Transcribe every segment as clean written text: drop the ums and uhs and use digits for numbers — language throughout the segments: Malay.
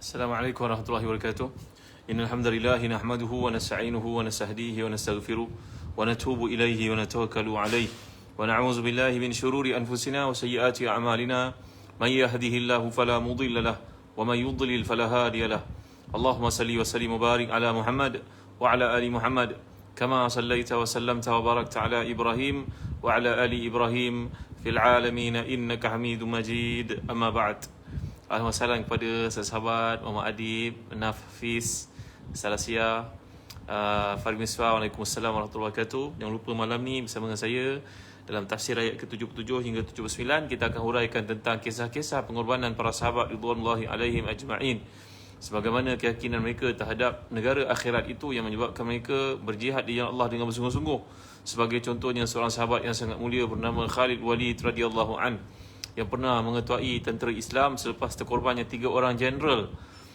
السلام عليكم ورحمة الله وبركاته. إن الحمد لله نحمده ونستعينه ونستهديه ونستغفره ونتوب إليه ونتوكل عليه ونعوذ بالله من شرور أنفسنا وسيئات أعمالنا من يهده الله فلا مضل له ومن يضلل فلا هادي له. اللهم صل وسلم وبارك على محمد وعلى آل محمد كما صليت وسلمت وباركت على إبراهيم وعلى آل إبراهيم في العالمين إنك حميد مجيد. أما بعد. Alhamdulillah kepada sahabat Muhammad Adib, Nafis, Salasia, Farid Miswah. Waalaikumsalam warahmatullahi wabarakatuh. Jangan lupa malam ni bersama dengan saya dalam tafsir ayat ke-77 hingga 79 kita akan huraikan tentang kisah-kisah pengorbanan para sahabat ridwanullahi alaihim ajma'in, sebagaimana keyakinan mereka terhadap negara akhirat itu yang menyebabkan mereka berjihad di jalan Allah dengan bersungguh-sungguh. Sebagai contohnya seorang sahabat yang sangat mulia bernama Khalid Walid radhiyallahu an, yang pernah mengetuai tentera Islam selepas terkorbannya 3 orang jeneral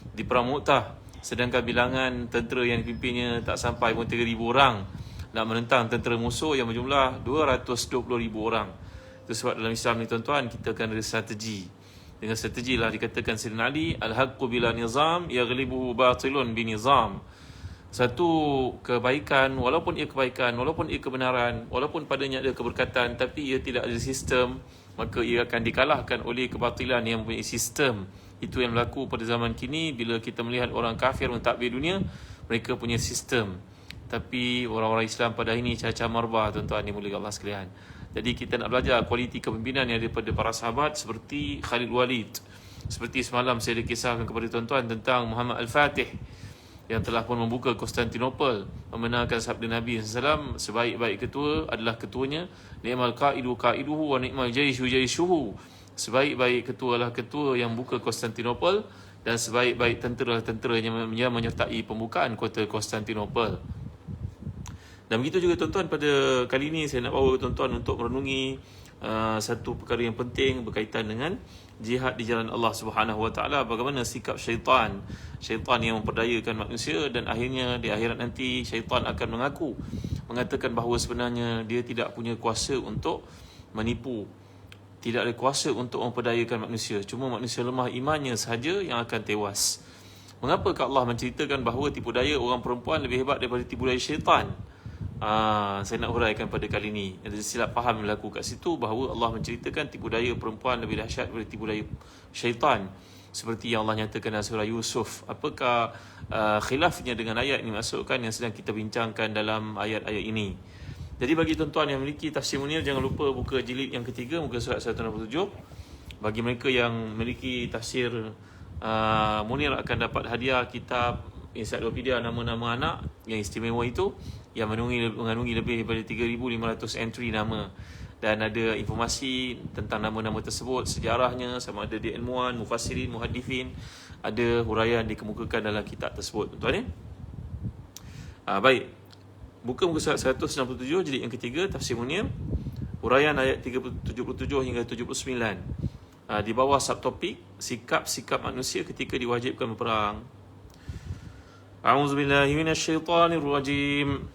di Perang Mu'tah, sedangkan bilangan tentera yang dipimpinnya tak sampai pun 3,000 orang nak menentang tentera musuh yang berjumlah 220,000 orang. Itu sebab dalam Islam ni tuan-tuan, kita akan ada strategi. Dengan strategi lah dikatakan Sayyidina Ali, al-haqqu bila nizam yaghlibuhu batilun binizam. Satu kebaikan, walaupun ia kebaikan, walaupun ia kebenaran, walaupun padanya ada keberkatan, tapi ia tidak ada sistem, maka ia akan dikalahkan oleh kebatilan yang mempunyai sistem. Itu yang berlaku pada zaman kini bila kita melihat orang kafir mentadbir dunia, mereka punya sistem. Tapi orang-orang Islam pada hari ini caca marbah, tuan-tuan yang mulia Allah sekalian. Jadi kita nak belajar kualiti kepimpinan yang daripada para sahabat seperti Khalid Walid. Seperti semalam saya dikisahkan kepada tuan-tuan tentang Muhammad Al-Fatih yang telah pun membuka Konstantinopel, membenarkan sabda Nabi SAW, sebaik-baik ketua adalah ketuanya, ni'mal qa'idu qa'iduhu wa ni'mal jaishu jaishuhu. Sebaik-baik ketua adalah ketua yang buka Konstantinopel, dan sebaik-baik tentera adalah tentera yang menyertai pembukaan kota Konstantinopel. Dan begitu juga tuan-tuan, pada kali ini saya nak bawa tuan-tuan untuk merenungi satu perkara yang penting berkaitan dengan jihad di jalan Allah Subhanahu Wa Taala. Bagaimana sikap syaitan yang memperdayakan manusia, dan akhirnya di akhirat nanti syaitan akan mengatakan bahawa sebenarnya dia tidak punya kuasa untuk menipu, tidak ada kuasa untuk memperdayakan manusia. Cuma manusia lemah imannya sahaja yang akan tewas. Mengapa Allah menceritakan bahawa tipu daya orang perempuan lebih hebat daripada tipu daya syaitan? Saya nak huraikan pada kali ini. Ada silap faham berlaku kat situ bahawa Allah menceritakan tipu daya perempuan lebih dahsyat daripada tipu daya syaitan, seperti yang Allah nyatakan dalam surah Yusuf. Apakah khilafnya dengan ayat ini masukkan yang sedang kita bincangkan dalam ayat-ayat ini? Jadi bagi tuan-tuan yang memiliki tafsir Munir, jangan lupa buka jilid yang ketiga, muka surat 167. Bagi mereka yang memiliki tafsir Munir akan dapat hadiah kitab Ensiklopedia nama-nama anak yang istimewa itu, yang mengandungi lebih daripada 3,500 entry nama, dan ada informasi tentang nama-nama tersebut, sejarahnya, sama ada dia ilmuwan, mufassirin, muhaddithin, ada huraian dikemukakan dalam kitab tersebut, tuan-tuan ya. Baik, buka muka surat 167 jilid yang ketiga tafsir Munir, huraian ayat 77 hingga 79. Di bawah subtopik sikap-sikap manusia ketika diwajibkan berperang. A'udzu billahi minasyaitonir rajim.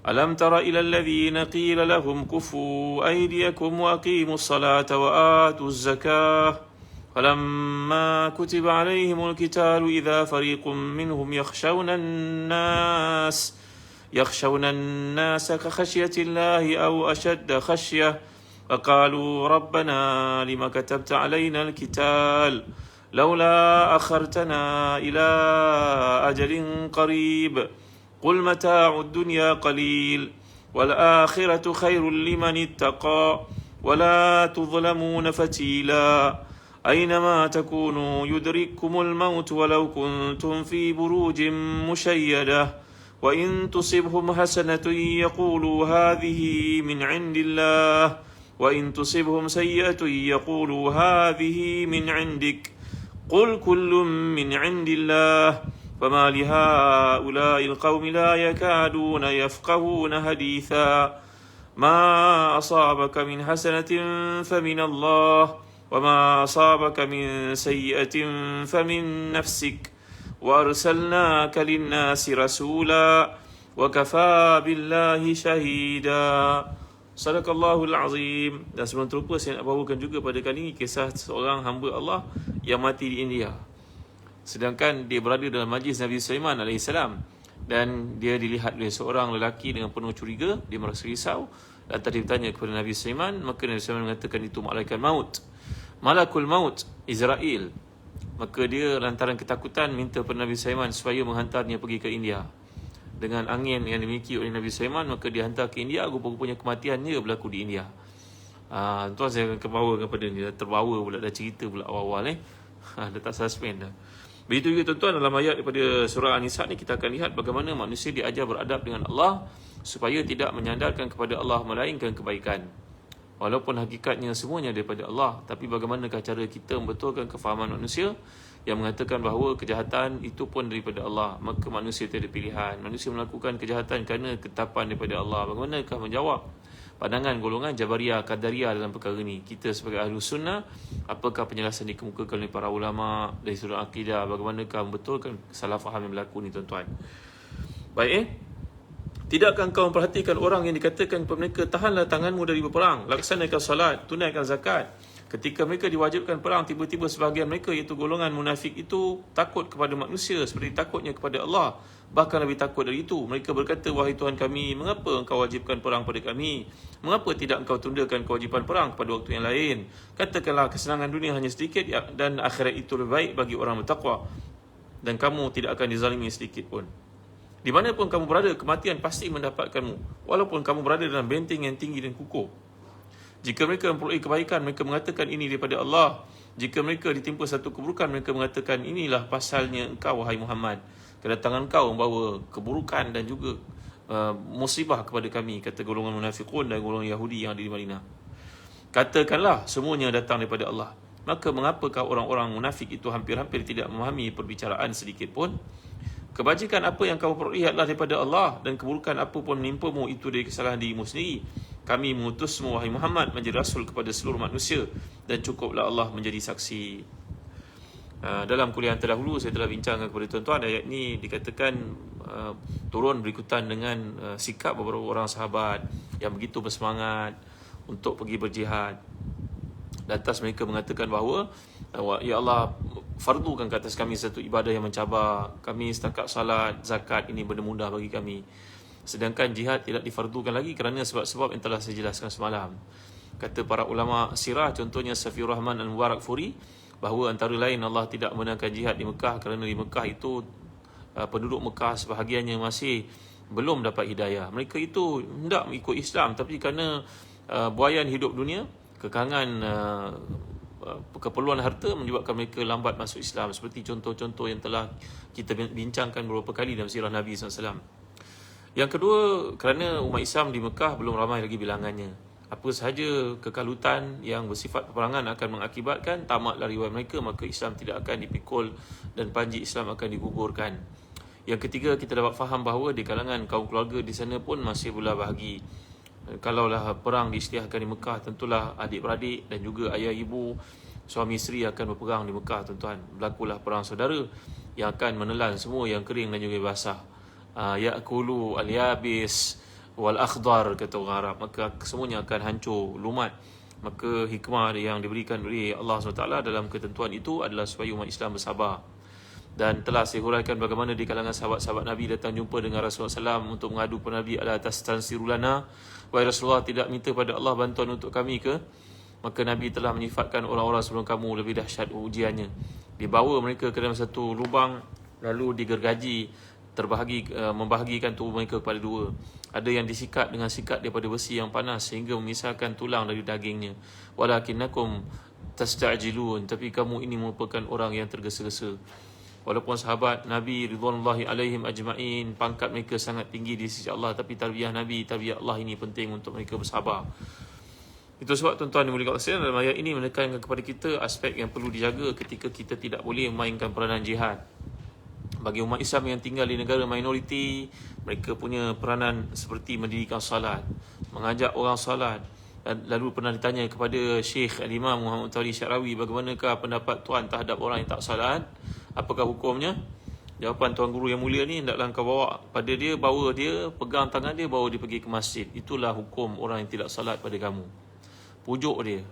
Alam tara ila alladhina qila lahum kufu aydiyakum wa aqimus salata wa atuz zakah falamma kutiba alaihimul qitalu idza fariqum minhum yakhshawna an-nas ka khashyatillahi aw ashadda khasyah faqalu rabbana lima katabta alaina al-qital لولا أخرتنا إلى أجل قريب قل متاع الدنيا قليل والآخرة خير لمن اتقى ولا تظلمون فتيلا أينما تكونوا يدرككم الموت ولو كنتم في بروج مشيدة وإن تصبهم حسنة يقولوا هذه من عند الله وإن تصبهم سيئة يقولوا هذه من عندك قل كل من عند الله فما لهؤلاء القوم لا يكادون يفقهون حديثا ما أصابك من حسنة فمن الله وما أصابك من سيئة فمن نفسك وأرسلناك للناس رسولا وكفى بالله شهيدا. Sadaqallahul Azim. Dan sebelum terlupa, saya nak bawakan juga pada kali ini kisah seorang hamba Allah yang mati di India. Sedangkan dia berada dalam majlis Nabi Sulaiman AS, dan dia dilihat oleh seorang lelaki dengan penuh curiga. Dia merasa risau. Lantas dia bertanya kepada Nabi Sulaiman, maka Nabi Sulaiman mengatakan itu malaikat maut, malakul maut, Israel. Maka dia lantaran ketakutan minta kepada Nabi Sulaiman supaya menghantarnya pergi ke India. Dengan angin yang dimiliki oleh Nabi Sulaiman, maka dia hantar ke India. Rupa-rupanya kematiannya berlaku di India. Tuan saya akan kebawa kepada dia. Terbawa pula, dah cerita pula awal-awal dah tak suspend dah. Begitu juga tuan-tuan, dalam ayat daripada surah An-Nisa ni kita akan lihat bagaimana manusia diajar beradab dengan Allah supaya tidak menyandarkan kepada Allah melainkan kebaikan. Walaupun hakikatnya semuanya daripada Allah, tapi bagaimanakah cara kita membetulkan kefahaman manusia yang mengatakan bahawa kejahatan itu pun daripada Allah. Maka manusia tiada pilihan. Manusia melakukan kejahatan kerana ketetapan daripada Allah. Bagaimanakah menjawab pandangan golongan Jabariyah, Qadariyah dalam perkara ini? Kita sebagai ahlu sunnah, apakah penjelasan dikemukakan oleh para ulama dari sudut akidah? Bagaimanakah membetulkan salah faham yang berlaku ni tuan-tuan? Baik. Tidakkah engkau memperhatikan orang yang dikatakan kepada mereka, tahanlah tanganmu dari berperang, laksanakan salat, tunaikan zakat. Ketika mereka diwajibkan perang, tiba-tiba sebahagian mereka, iaitu golongan munafik itu, takut kepada manusia seperti takutnya kepada Allah. Bahkan lebih takut dari itu. Mereka berkata, wahai Tuhan kami, mengapa engkau wajibkan perang pada kami? Mengapa tidak engkau tundakan kewajipan perang pada waktu yang lain? Katakanlah kesenangan dunia hanya sedikit dan akhirat itu lebih baik bagi orang bertakwa. Dan kamu tidak akan dizalimi sedikit pun. Di mana pun kamu berada, kematian pasti mendapatkanmu. Walaupun kamu berada dalam benteng yang tinggi dan kukuh. Jika mereka memperoleh kebaikan, mereka mengatakan ini daripada Allah. Jika mereka ditimpa satu keburukan, mereka mengatakan inilah pasalnya engkau, wahai Muhammad. Kedatangan engkau membawa keburukan dan juga musibah kepada kami, kata golongan munafiqun dan golongan Yahudi yang ada di Madinah. Katakanlah semuanya datang daripada Allah. Maka mengapakah orang-orang munafik itu hampir-hampir tidak memahami perbicaraan sedikit pun? Kebajikan apa yang kamu peroleh adalah daripada Allah, dan keburukan apa pun menimpamu itu dari kesalahan dirimu sendiri. Kami mengutusmu, wahai Muhammad, menjadi rasul kepada seluruh manusia, dan cukuplah Allah menjadi saksi. Dalam kuliah terdahulu saya telah bincangkan kepada tuan-tuan, ayat ini dikatakan turun berikutan dengan sikap beberapa orang sahabat yang begitu bersemangat untuk pergi berjihad. Lantas mereka mengatakan bahawa, ya Allah, fardukan ke atas kami satu ibadah yang mencabar kami, setakat salat, zakat, ini benda mudah bagi kami. Sedangkan jihad tidak difardukan lagi kerana sebab-sebab yang telah saya jelaskan semalam. Kata para ulama sirah, contohnya Safiur Rahman Al-Mubarakfuri, bahawa antara lain Allah tidak membenarkan jihad di Mekah kerana di Mekah itu penduduk Mekah sebahagiannya masih belum dapat hidayah. Mereka itu hendak mengikut Islam, tapi kerana buayan hidup dunia, kekangan keperluan harta menyebabkan mereka lambat masuk Islam, seperti contoh-contoh yang telah kita bincangkan beberapa kali dalam sirah Nabi SAW. Yang kedua, kerana umat Islam di Mekah belum ramai lagi bilangannya. Apa sahaja kekalutan yang bersifat peperangan akan mengakibatkan tamatlah riwayat mereka, maka Islam tidak akan dipikul dan panji Islam akan digugurkan. Yang ketiga, kita dapat faham bahawa di kalangan kaum keluarga di sana pun masih belah bahagi. Kalaulah perang diisytiharkan di Mekah, tentulah adik-beradik dan juga ayah ibu, suami isteri akan berperang di Mekah, tuan-tuan. Berlakulah perang saudara yang akan menelan semua yang kering dan juga basah. Ya'kulu al-yabis wal-akhdar, kata orang Arab. Maka semuanya akan hancur, lumat. Maka hikmah yang diberikan oleh Allah SWT dalam ketentuan itu adalah supaya umat Islam bersabar. Dan telah saya huraikan bagaimana di kalangan sahabat-sahabat Nabi datang jumpa dengan Rasulullah SAW untuk mengadu kepada Nabi, ala atas tansirulana, wahai Rasulullah, tidak minta pada Allah bantuan untuk kami ke? Maka Nabi telah menyifatkan orang-orang sebelum kamu lebih dahsyat ujiannya. Dibawa mereka ke dalam satu lubang, lalu digergaji, membahagikan tubuh mereka kepada dua. Ada yang disikat dengan sikat daripada besi yang panas sehingga memisahkan tulang dari dagingnya. Walakinnakum tasta'jilun, tapi kamu ini merupakan orang yang tergesa-gesa. Walaupun sahabat Nabi ridwanullahi alaihim ajma'in, pangkat mereka sangat tinggi di sisi Allah, tapi tarbiyah Nabi, tarbiyah Allah ini penting untuk mereka bersabar. Itu sebab tuan-tuan yang mulia Allah, dalam ayat ini menekankan kepada kita aspek yang perlu dijaga ketika kita tidak boleh memainkan peranan jihad. Bagi umat Islam yang tinggal di negara minoriti, mereka punya peranan seperti mendirikan salat, mengajak orang salat. Lalu pernah ditanya kepada Syekh Al-Imam Muhammad Tawli Syarawi, bagaimanakah pendapat tuan terhadap orang yang tak salat? Apakah hukumnya? Jawapan tuan guru yang mulia ni, hendaklah kau bawa pada dia, bawa dia, pegang tangan dia, bawa dia pergi ke masjid. Itulah hukum orang yang tidak salat pada kamu. Pujuk dia.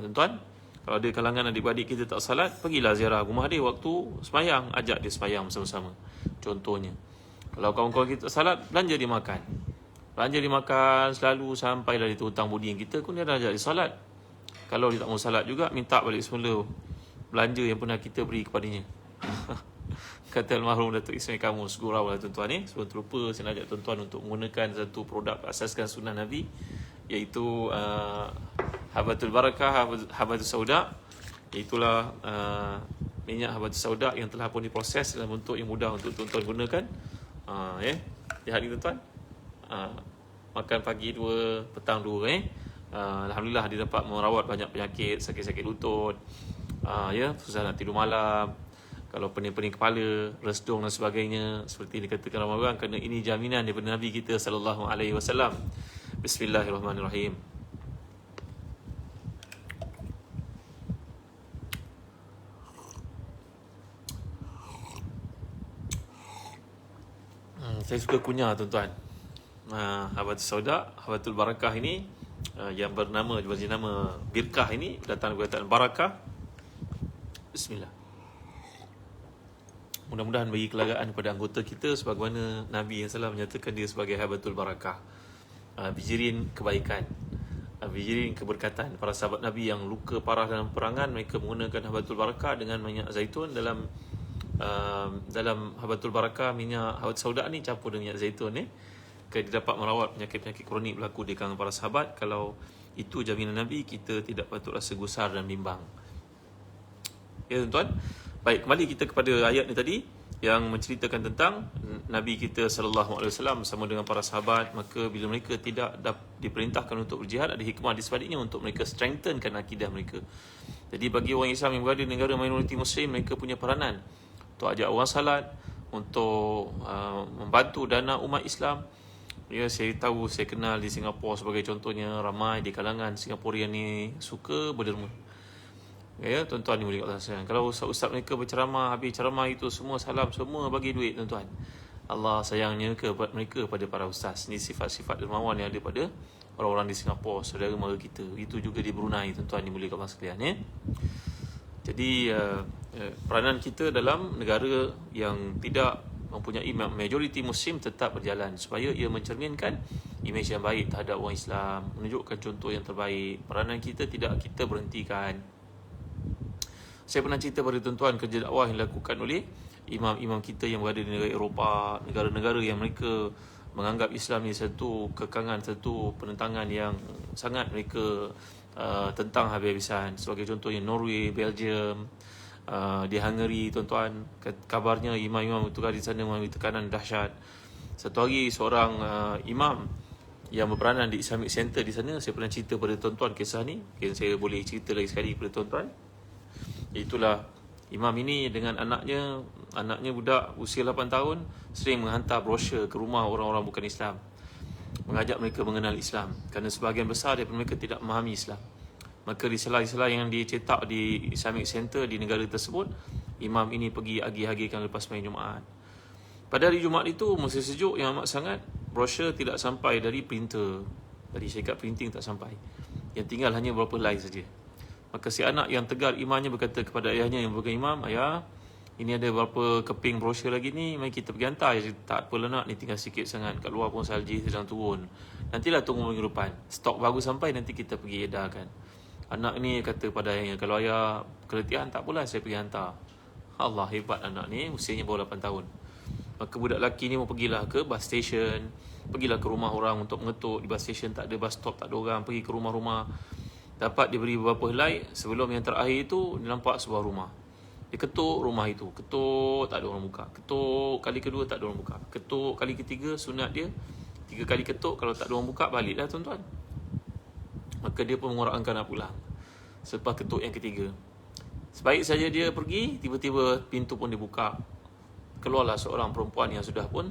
Tuan-tuan, Kalau ada kalangan adik-beradik kita tak salat, pergilah ziarah rumah dia waktu sembahyang, ajak dia sembahyang bersama-sama. Contohnya. Kalau kawan-kawan kita tak salat, belanja dia makan. Belanja dia makan selalu sampailah dia hutang budi yang kita, pun dia dah ajak dia salat. Kalau dia tak mau salat juga, minta balik semula belanja yang pernah kita beri kepadanya. Kata almarhum Datuk Ismail Kamus, gurau lah tuan-tuan ni. Sebelum terlupa, saya nak ajak tuan-tuan untuk menggunakan satu produk asaskan sunnah Nabi, iaitu Habatul Barakah, Habatul Sauda. Itulah minyak Habatul Sauda yang telah pun diproses dalam bentuk yang mudah untuk tuan-tuan gunakan. Lihat ni tuan-tuan. Makan pagi 2, petang 2. Alhamdulillah dia dapat merawat banyak penyakit, sakit-sakit lutut, susah nak tidur malam, kalau pening-pening kepala, resdung dan sebagainya, seperti dikatakan ramai orang, kerana ini jaminan daripada Nabi kita sallallahu alaihi wasallam. Bismillahirrahmanirrahim. Saya suka kunyah tuan-tuan. Habatul Sauda, Habatul Barakah ini yang bernama Birkah ini datang dari perkataan barakah. Bismillah. Mudah-mudahan bagi kelagaan kepada anggota kita sebagaimana Nabi yang salah menyatakan dia sebagai Habatul Barakah. Bijirin kebaikan, bijirin keberkatan. Para sahabat Nabi yang luka parah dalam perangan, mereka menggunakan Habatul Barakah dengan minyak zaitun. Dalam Habatul Barakah, minyak Habatul Sauda ni campur dengan minyak zaitun ni, dia dapat merawat penyakit-penyakit kronik berlaku di kalangan para sahabat. Kalau itu jaminan Nabi, kita tidak patut rasa gusar dan bimbang. Ya tuan-tuan. Baik, kembali kita kepada ayat ni tadi yang menceritakan tentang Nabi kita sallallahu alaihi wasallam bersama dengan para sahabat. Maka bila mereka tidak diperintahkan untuk berjihad, ada hikmah di sebaliknya untuk mereka strengthenkan akidah mereka. Jadi bagi orang Islam yang berada di negara minoriti Muslim, mereka punya peranan untuk ajak orang salat, untuk membantu dana umat Islam. Ya, saya tahu, saya kenal di Singapura sebagai contohnya, ramai di kalangan Singaporean ni suka berderma. Ya, tuan-tuan ni boleh katakan, kalau ustaz-ustaz mereka berceramah, habis ceramah itu semua salam, semua bagi duit tuan-tuan. Allah sayangnya mereka pada para ustaz. Ini sifat-sifat dermawan yang ada pada orang-orang di Singapura, saudara mara kita. Itu juga di Brunei, tuan-tuan ni boleh katakan sekalian ya. Jadi peranan kita dalam negara yang tidak mempunyai majoriti Muslim tetap berjalan supaya ia mencerminkan imej yang baik terhadap orang Islam, menunjukkan contoh yang terbaik. Peranan kita tidak kita berhentikan. Saya pernah cerita pada tuan-tuan kerja dakwah yang dilakukan oleh imam-imam kita yang berada di negara Eropah, negara-negara yang mereka menganggap Islam ni satu kekangan, satu penentangan yang sangat mereka tentang habis-habisan. Sebagai contohnya Norway, Belgium, di Hungary, tuan-tuan, kabarnya imam-imam itu di sana mengalami tekanan dahsyat. Satu hari seorang imam yang berperanan di Islamic Center di sana, saya pernah cerita pada tuan-tuan kisah ni, mungkin saya boleh cerita lagi sekali kepada tuan-tuan. Itulah imam ini dengan anaknya budak usia 8 tahun, sering menghantar brosur ke rumah orang-orang bukan Islam, mengajak mereka mengenal Islam, kerana sebahagian besar daripada mereka tidak memahami Islam. Maka di sela-sela yang dicetak di Islamic Center di negara tersebut, imam ini pergi agi-agikan lepas main Jumaat. Pada hari Jumaat itu, musim sejuk yang amat sangat, brosur tidak sampai dari printer, dari syarikat printing tak sampai. Yang tinggal hanya beberapa line saja. Maka si anak yang tegar imannya berkata kepada ayahnya yang bukan imam, "Ayah, ini ada beberapa keping brosur lagi ni, mari kita pergi hantar." "Tak apalah nak, ni tinggal sikit sangat, kat luar pun salji sedang turun. Nantilah tunggu minggu depan, stok baru sampai, nanti kita pergi edarkan." Anak ni kata pada ayahnya, "Kalau ayah keletihan, tak apalah, saya pergi hantar." Allah, hebat anak ni, usianya baru 8 tahun. Maka budak lelaki ni mau pergilah ke bus station, pergilah ke rumah orang untuk mengetuk. Di bus station tak ada bus stop, tak ada orang, pergi ke rumah-rumah. Dapat diberi beberapa helai. Sebelum yang terakhir itu, dia nampak sebuah rumah. Dia ketuk rumah itu, ketuk, tak ada orang buka. Ketuk kali kedua, tak ada orang buka. Ketuk kali ketiga, sunat dia 3 kali ketuk, kalau tak ada orang buka, baliklah tuan-tuan. Maka dia pun mengorakkan nak pulang selepas ketuk yang ketiga. Sebaik saja dia pergi, tiba-tiba pintu pun dibuka. Keluarlah seorang perempuan yang sudah pun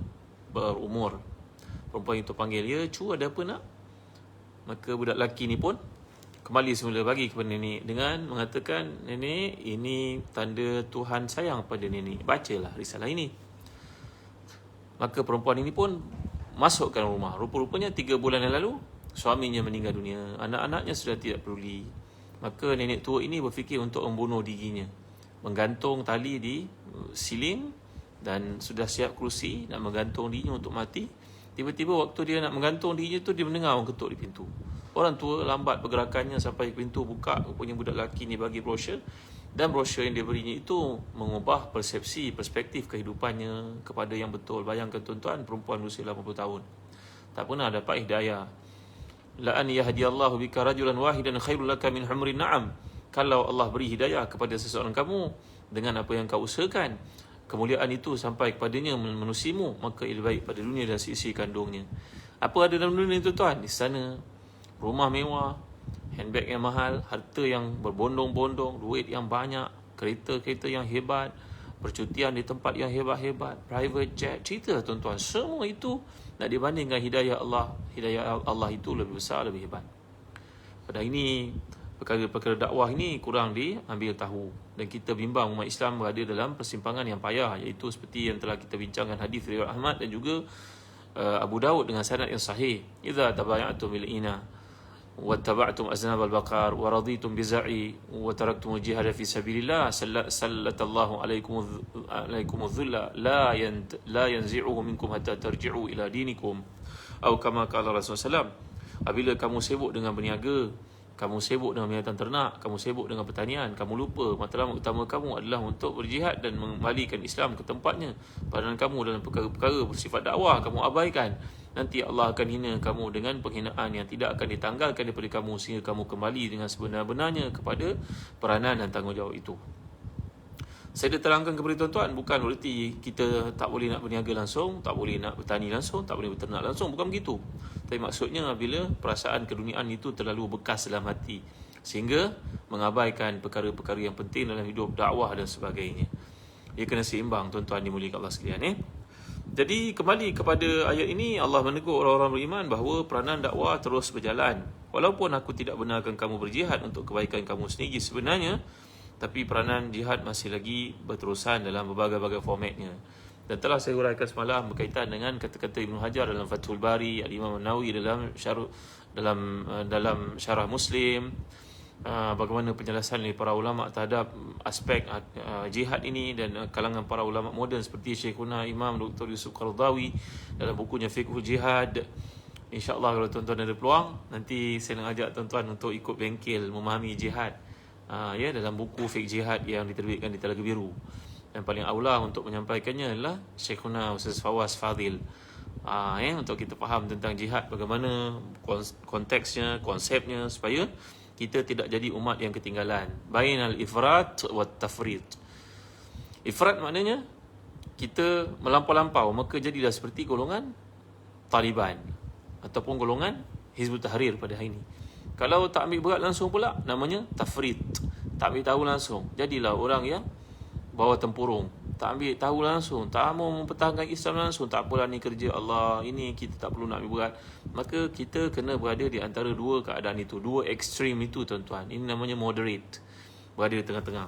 berumur. Perempuan itu panggil, "Ya, cu, ada apa nak?" Maka budak lelaki ni pun kembali semula bagi kepada nenek dengan mengatakan, "Nenek, ini tanda Tuhan sayang pada nenek. Bacalah risalah ini." Maka perempuan ini pun masuk ke rumah. Rupa-rupanya 3 bulan yang lalu, suaminya meninggal dunia. Anak-anaknya sudah tidak peduli. Maka nenek tua ini berfikir untuk membunuh dirinya, menggantung tali di siling dan sudah siap kerusi nak menggantung dirinya untuk mati. Tiba-tiba waktu dia nak menggantung dirinya tu, dia mendengar orang ketuk di pintu. Orang tua lambat pergerakannya sampai pintu buka. Rupanya budak lelaki ni bagi brosur, dan brosur yang dia berinya itu mengubah persepsi, perspektif kehidupannya kepada yang betul. Bayangkan tuan-tuan, perempuan berusia 80 tahun tak pernah dapat hidayah. La an yahdiyallahu bika rajulan wahidan khairul laka min humrin na'am. Kalau Allah beri hidayah kepada seseorang kamu dengan apa yang kau usahakan, kemuliaan itu sampai kepadanya menusimu, maka lebih baik pada dunia dan seisi kandungnya. Apa ada dalam dunia itu tuan? Di sana rumah mewah, handbag yang mahal, harta yang berbondong-bondong, duit yang banyak, kereta-kereta yang hebat, percutian di tempat yang hebat-hebat, private jet. Cerita tuan-tuan, semua itu nak dibandingkan hidayah Allah. Hidayah Allah itu lebih besar, lebih hebat. Pada ini perkara-perkara dakwah ini kurang diambil tahu, dan kita bimbang umat Islam berada dalam persimpangan yang payah, iaitu seperti yang telah kita bincangkan hadis riwayat Ahmad dan juga Abu Daud dengan sanad yang sahih. Idza tabaya'tum bil ina wa taba'tum aznab al baqar wa raditum biza'i wa taraktum jihad fi sabilillah sallatallahu alaikum dhulla la yanzi'uhu minkum hatta tarji'u ila dinikum, atau kama qala Rasulullah SAW. Apabila kamu sibuk dengan berniaga, kamu sibuk dengan binatang ternak, kamu sibuk dengan pertanian, kamu lupa matlamat utama kamu adalah untuk berjihad dan mengembalikan Islam ke tempatnya. Peranan kamu dalam perkara-perkara bersifat dakwah kamu abaikan, nanti Allah akan hina kamu dengan penghinaan yang tidak akan ditanggalkan daripada kamu, sehingga kamu kembali dengan sebenar-benarnya kepada peranan dan tanggungjawab itu. Saya dah terangkan kepada tuan-tuan, bukan bererti kita tak boleh nak berniaga langsung, tak boleh nak bertani langsung, tak boleh berternak langsung, bukan begitu. Tapi maksudnya bila perasaan keduniaan itu terlalu bekas dalam hati, sehingga mengabaikan perkara-perkara yang penting dalam hidup, dakwah dan sebagainya. Ia kena seimbang tuan-tuan dimuliakan Allah sekalian. Jadi kembali kepada ayat ini, Allah menegur orang-orang beriman bahawa peranan dakwah terus berjalan. Walaupun aku tidak benarkan kamu berjihad untuk kebaikan kamu sendiri sebenarnya, tapi peranan jihad masih lagi berterusan dalam berbagai-bagai formatnya. Dan telah saya uraikan semalam berkaitan dengan kata-kata Ibn Hajar dalam Fathul Bari, Al-Imam An-Nawawi dalam syarah Muslim, bagaimana penjelasan dari para ulama terhadap aspek jihad ini, dan kalangan para ulama moden seperti Syekhuna Imam Dr. Yusuf Qaradawi dalam bukunya Fiqhul Jihad. InsyaAllah kalau tuan-tuan ada peluang, nanti saya nak ajak tuan-tuan untuk ikut bengkel memahami jihad, dalam buku Fiqh Jihad yang diterbitkan di Telaga Biru. Dan paling aula untuk menyampaikannya adalah Syekhuna Ustaz Fawaz Fadil, untuk kita faham tentang jihad, bagaimana konteksnya, konsepnya, supaya kita tidak jadi umat yang ketinggalan bainal ifrat wa tafrit. Ifrat maknanya kita melampau-lampau, maka jadilah seperti golongan Taliban ataupun golongan Hizbut Tahrir pada hari ini. Kalau tak ambil berat langsung pula, namanya tafrit, tak ambil tahu langsung, jadilah orang yang bawa tempurung, tak ambil tahu langsung, tak mau mempertahankan Islam langsung, tak apalah ni kerja Allah, ini kita tak perlu nak ambil berat. Maka kita kena berada di antara dua keadaan itu, dua ekstrim itu tuan-tuan. Ini namanya moderate, berada di tengah-tengah.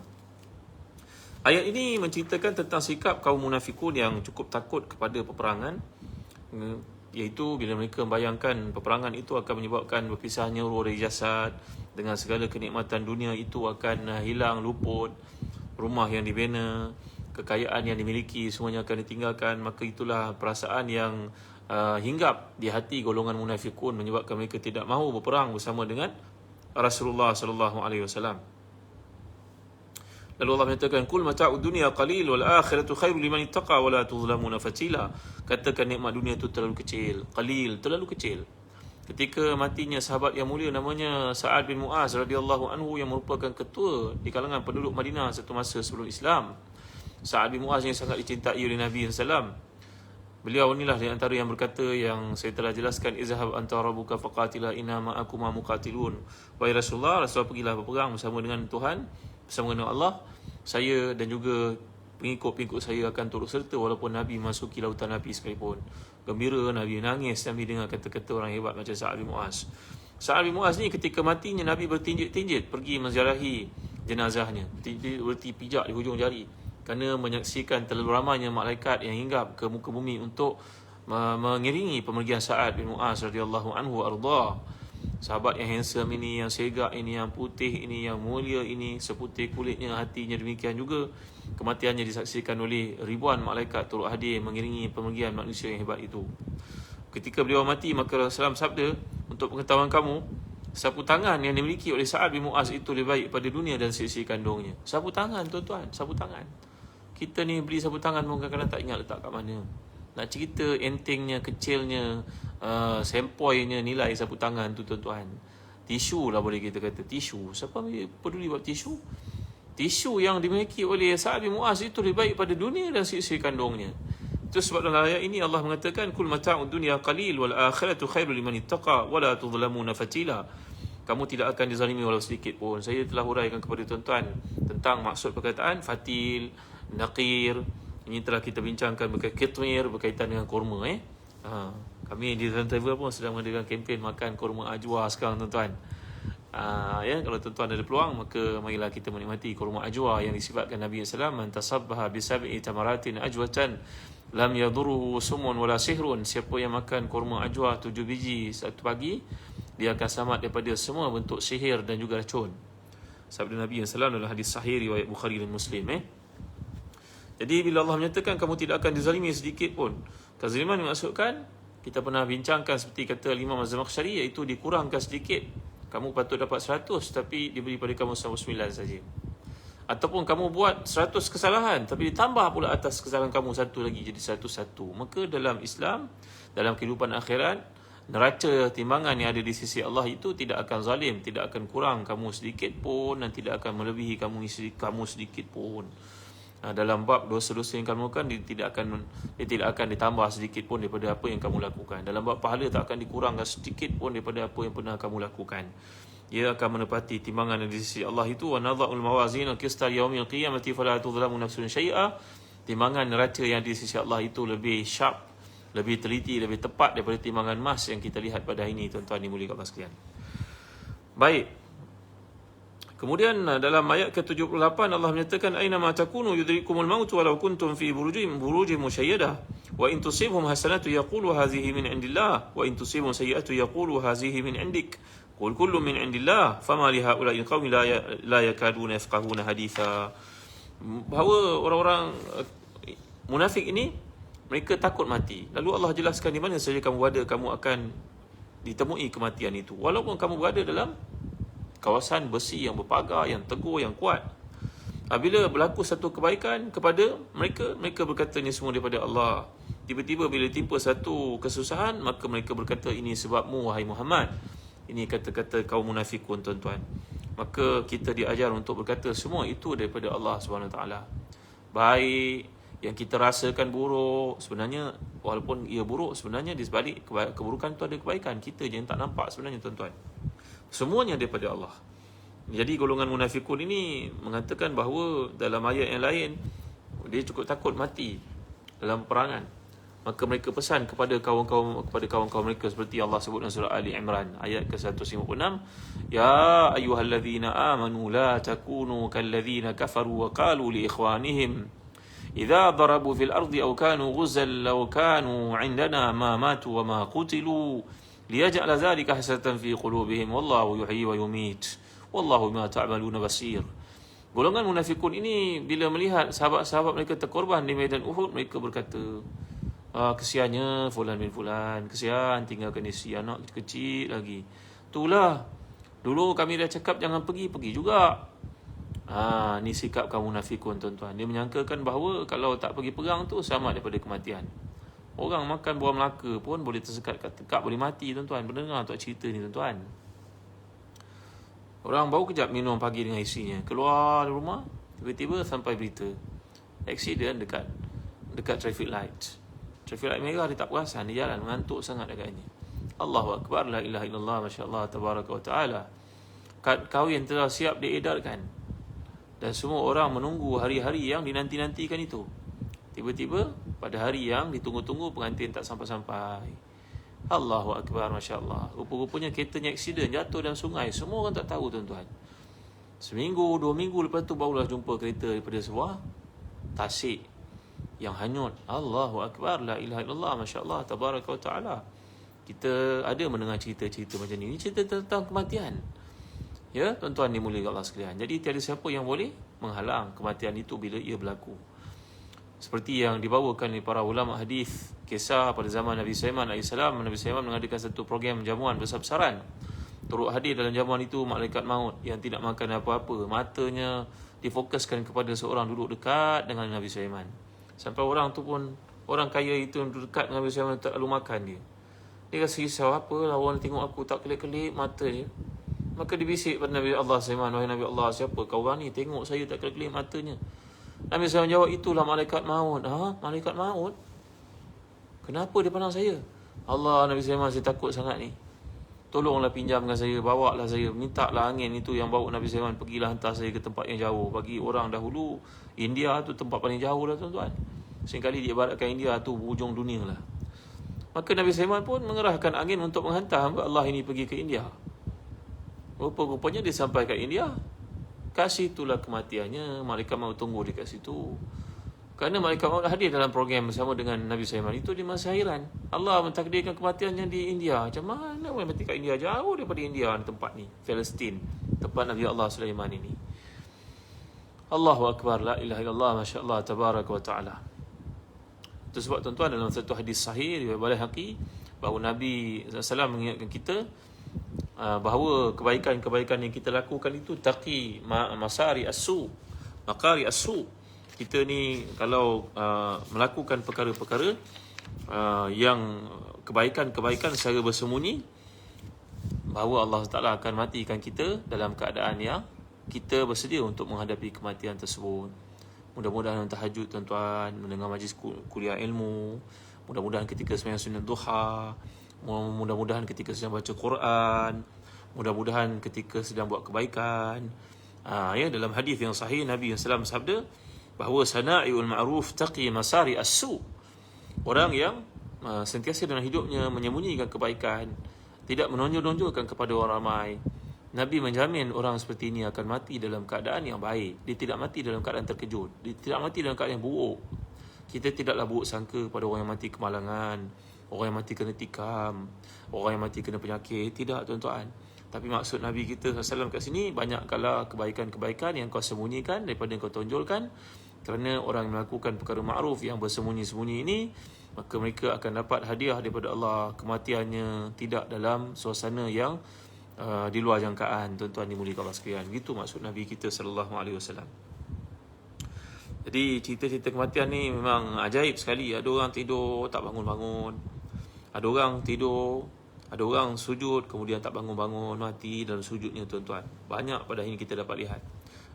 Ayat ini menceritakan tentang sikap kaum munafikun yang cukup takut kepada peperangan, iaitu bila mereka membayangkan peperangan itu akan menyebabkan berpisahnya roh dari jasad, dengan segala kenikmatan dunia itu akan hilang, luput, rumah yang dibina, kekayaan yang dimiliki semuanya akan ditinggalkan. Maka itulah perasaan yang hinggap di hati golongan munafikun, menyebabkan mereka tidak mahu berperang bersama dengan Rasulullah sallallahu alaihi wasallam. Lalu Allah menyatakan, "Qul mata'ud dunya qalil wal akhiratu khairul liman ittaqa wa la tuzlamuna fatila." Katakan nikmat dunia itu terlalu kecil, qalil, terlalu kecil. Ketika matinya sahabat yang mulia namanya Sa'ad bin Mu'az radhiyallahu anhu, yang merupakan ketua di kalangan penduduk Madinah satu masa sebelum Islam. Sa'ad bin Mu'az yang sangat dicintai oleh Nabi sallallahu. Beliau inilah di antara yang berkata yang saya telah jelaskan, izhab anta rabbuka faqatila inna ma'akuma muqatilun. Wahai Rasulullah, pergilah berperang bersama dengan Tuhan, bersama dengan Allah. Saya dan juga pengikut-pengikut saya akan turut serta walaupun Nabi masuki lautan api sekalipun. Gembira Nabi, nangis Nabi dengan kata-kata orang hebat macam Sa'ad bin Mu'az. Sa'ad bin Mu'az ni ketika matinya Nabi bertinjit-tinjit pergi menziarahi jenazahnya, berhenti pijak di hujung jari, kerana menyaksikan terlalu ramainya malaikat yang hinggap ke muka bumi untuk mengiringi pemergian Sa'ad bin Mu'az radhiyallahu anhu arda. Sahabat yang handsome ini, yang segak ini, yang putih ini, yang mulia ini, seputih kulitnya, hatinya, demikian juga kematiannya disaksikan oleh ribuan malaikat turut hadir mengiringi pemergian manusia yang hebat itu. Ketika beliau mati, maka Rasulullah SAW sabda, untuk pengetahuan kamu, sapu tangan yang dimiliki oleh Sa'ad bin Mu'az itu lebih baik pada dunia dan sisi kandungnya. Sapu tangan, tuan-tuan, sapu tangan. Kita ni beli sapu tangan pun kadang-kadang tak ingat letak kat mana. Nak cerita entengnya, kecilnya, sempoinya nilai sapu tangan tu, tuan-tuan. Tisu lah boleh kita kata, tisu. Siapa peduli buat tisu? Tisu yang dimiliki oleh Sa'ad bin Mu'az itu lebih baik pada dunia dan sisi kandungnya. Itu sebab dalam ayat ini Allah mengatakan, kul mata'ud dunya qalil wal akhiratu khairul liman ittaqa wa la tudhlamuna fatila. Kamu tidak akan dizalimi walau sedikit pun. Saya telah huraikan kepada tuan-tuan tentang maksud perkataan fatil, naqir. Ini telah kita bincangkan kitmir berkaitan dengan kurma. Kami di Turntable pun sedang mengadakan kempen makan kurma ajwa sekarang, tuan-tuan. Kalau tuan-tuan ada peluang, maka marilah kita menikmati kurma ajwa yang disifatkan Nabi SAW, man tasabbaha bi sab'i tamaratin ajwatan lam yaduruhu sumun wala sihrun. Siapa yang makan kurma ajwa 7 biji satu pagi, dia akan selamat daripada semua bentuk sihir dan juga racun. Sabda Nabi SAW dalam hadis sahih riwayat Bukhari dan Muslim. Jadi bila Allah menyatakan kamu tidak akan dizalimi sedikit pun, kezaliman dimaksudkan, kita pernah bincangkan seperti kata Imam Az-Zamakhsyari, iaitu dikurangkan sedikit. Kamu patut dapat 100 tapi diberi pada kamu 99 saja. Ataupun kamu buat 100 kesalahan tapi ditambah pula atas kesalahan kamu satu lagi jadi 101. Maka dalam Islam, dalam kehidupan akhirat, neraca timbangan yang ada di sisi Allah itu tidak akan zalim, tidak akan kurang kamu sedikit pun dan tidak akan melebihi kamu sedikit pun. Dalam bab dosa-dosa yang kamu lakukan, dia tidak akan ditambah sedikit pun daripada apa yang kamu lakukan. Dalam bab pahala tak akan dikurangkan sedikit pun daripada apa yang pernah kamu lakukan. Ia akan menepati timbangan di sisi Allah itu. Wa nadha'ul mawazin al-qista yaumil qiyamati fala tudhlamu nafsun syai'a. Timbangan neraca yang di sisi Allah itu lebih sharp, lebih teliti, lebih tepat daripada timbangan emas yang kita lihat pada hari ini, tuan-tuan dimuliakan Allah sekalian. Baik. Kemudian dalam ayat ke-78 Allah menyatakan, aina ma takunu yudrikumul maut walau kuntum fi burujim musyayyadah wa in tusibhum hasanatu yaqulu hadhihi min indillah wa in tusibhum sayyi'atu yaqulu hadhihi min indik. Qul kullu min indillah fama li haula'i qaumi la yakaduna yafqahuna haditha. Bahawa orang-orang munafik ini, mereka takut mati. Lalu Allah jelaskan di mana saja kamu berada, kamu akan ditemui kematian itu. Walaupun kamu berada dalam kawasan besi yang berpagar, yang teguh, yang kuat. Bila berlaku satu kebaikan kepada mereka, mereka berkata ini semua daripada Allah. Tiba-tiba bila timpa satu kesusahan, maka mereka berkata ini sebabmu wahai Muhammad. Ini kata-kata kaum munafikun, tuan-tuan. Maka kita diajar untuk berkata semua itu daripada Allah SWT. Baik yang kita rasakan buruk, sebenarnya walaupun ia buruk, sebenarnya di sebalik keburukan itu ada kebaikan. Kita je yang tak nampak sebenarnya, tuan-tuan. Semuanya daripada Allah. Jadi golongan munafikun ini mengatakan bahawa dalam ayat yang lain, dia cukup takut mati dalam peperangan. Maka mereka pesan kepada kawan-kawan mereka seperti Allah sebut dalam surah Ali Imran ayat ke-156, ya ayyuhallazina amanu la takunu kallazina kafaru wa qalu li ikhwanihim idza darabu fil ardi aw kanu ghuzzan law kanu 'indana ma matu wa ma qutilu liyaj'ala dhalika hasatan fi qulubihim wallahu yuhyi wa yumit wallahu bima ta'maluna basir. Golongan munafikun ini bila melihat sahabat-sahabat mereka terkorban di medan Uhud, mereka berkata, kesiannya fulan bin fulan, kesian tinggalkan isteri anak kecil lagi. Itulah dulu kami dah cakap jangan pergi juga. Ni sikap kaum munafikun, tuan-tuan. Dia menyangkakan bahawa kalau tak pergi perang tu selamat daripada kematian. Orang makan buah Melaka pun boleh tersekat kat tekak, boleh mati, tuan-tuan. Pendengar tak cerita ni, tuan-tuan. Orang baru kejap minum pagi dengan isterinya, keluar dari rumah, tiba-tiba sampai berita accident dekat traffic light. Traffic light merah, dia tak perasan, dia jalan mengantuk sangat agaknya. Allahu akbar, la ilaha illallah, masya-Allah tabaraka wa taala. Kad kahwin telah siap diedarkan dan semua orang menunggu hari-hari yang dinanti-nantikan itu. Tiba-tiba pada hari yang ditunggu-tunggu, pengantin tak sampai-sampai. Allahu akbar, masya-Allah. Rupa-rupanya keretanya aksiden, jatuh dalam sungai. Semua orang tak tahu, tuan-tuan. Seminggu, 2 minggu lepas tu barulah jumpa kereta daripada sebuah tasik yang hanyut. Allahu akbar, la ilaha illallah, masya-Allah tabaraka wa taala. Kita ada mendengar cerita-cerita macam ni. Ini cerita tentang kematian. Ya, tuan-tuan dimuliakan Allah sekalian. Jadi tiada siapa yang boleh menghalang kematian itu bila ia berlaku. Seperti yang dibawakan oleh para ulama hadis, kisah pada zaman Nabi Sulaiman AS. Nabi Sulaiman mengadakan satu program jamuan besar-besaran. Turut hadir dalam jamuan itu malaikat maut yang tidak makan apa-apa. Matanya difokuskan kepada seorang duduk dekat dengan Nabi Sulaiman. Sampai orang tu pun, orang kaya itu yang duduk dekat dengan Nabi Sulaiman tak lalu makan dia. Dia rasa risau, apa lawan tengok aku tak kelip-kelip mata dia. Maka dibisik pada Nabi Allah Sulaiman, wahai Nabi Allah, siapa kau orang ni tengok saya tak kelip-kelip matanya? Nabi Sulaiman jawab, itulah malaikat maut. Malaikat maut? Kenapa dia pandang saya? Allah, Nabi Sulaiman, saya takut sangat ni. Tolonglah pinjamkan saya, bawalah saya, mintalah angin itu yang bawa Nabi Sulaiman, pergilah hantar saya ke tempat yang jauh. Bagi orang dahulu, India tu tempat paling jauh lah tuan-tuan. Seringkali diibaratkan India tu hujung dunia lah. Maka Nabi Sulaiman pun mengerahkan angin untuk menghantar hamba Allah ini pergi ke India. Rupa-rupanya dia sampai ke India. Kat situlah kematiannya. Malaikat maut tunggu dekat situ. Kerana malaikat maut hadir dalam program bersama dengan Nabi Sulaiman itu, dia masih hairan. Allah mentakdirkan kematiannya di India. Macam mana boleh mati kat India? Jauh daripada India tempat ni, Palestin, tempat Nabi Allah Sulaiman ini. Allahu Akbar, la ilaha illallah, masya Allah, tabaraka wa ta'ala. Itu sebab tuan-tuan, dalam satu hadis sahih riwayat Baihaqi, bahawa Nabi SAW mengingatkan kita bahawa kebaikan-kebaikan yang kita lakukan itu taqi masari as-su, makari as-su. Kita ni kalau melakukan perkara-perkara yang kebaikan-kebaikan secara bersembunyi, bahawa Allah Ta'ala akan matikan kita dalam keadaan yang kita bersedia untuk menghadapi kematian tersebut. Mudah-mudahan tahajud tuan-tuan, mendengar majlis kuliah ilmu, mudah-mudahan ketika sembahyang sunat duha, mudah-mudahan ketika sedang baca Quran, mudah-mudahan ketika sedang buat kebaikan. Dalam hadis yang sahih Nabi SAW sabda bahawa sana'iul ma'ruf taqi masari as-su. Orang yang sentiasa dalam hidupnya menyembunyikan kebaikan, tidak menonjol-nonjolkan kepada orang ramai, Nabi menjamin orang seperti ini akan mati dalam keadaan yang baik. Dia tidak mati dalam keadaan terkejut. Dia tidak mati dalam keadaan yang buruk. Kita tidaklah buruk sangka pada orang yang mati kemalangan, orang yang mati kena tikam, orang yang mati kena penyakit. Tidak tuan-tuan. Tapi maksud Nabi kita SAW kat sini, banyakkanlah kebaikan-kebaikan yang kau sembunyikan daripada yang kau tonjolkan. Kerana orang yang melakukan perkara ma'ruf yang bersembunyi-sembunyi ini, maka mereka akan dapat hadiah daripada Allah. Kematiannya tidak dalam suasana yang di luar jangkaan. Tuan-tuan dimuliakan Allah sekalian. Begitu maksud Nabi kita SAW. Jadi cerita-cerita kematian ni memang ajaib sekali. Ada orang tidur tak bangun-bangun, ada orang tidur, ada orang sujud kemudian tak bangun-bangun, mati dalam sujudnya tuan-tuan. Banyak pada ini kita dapat lihat.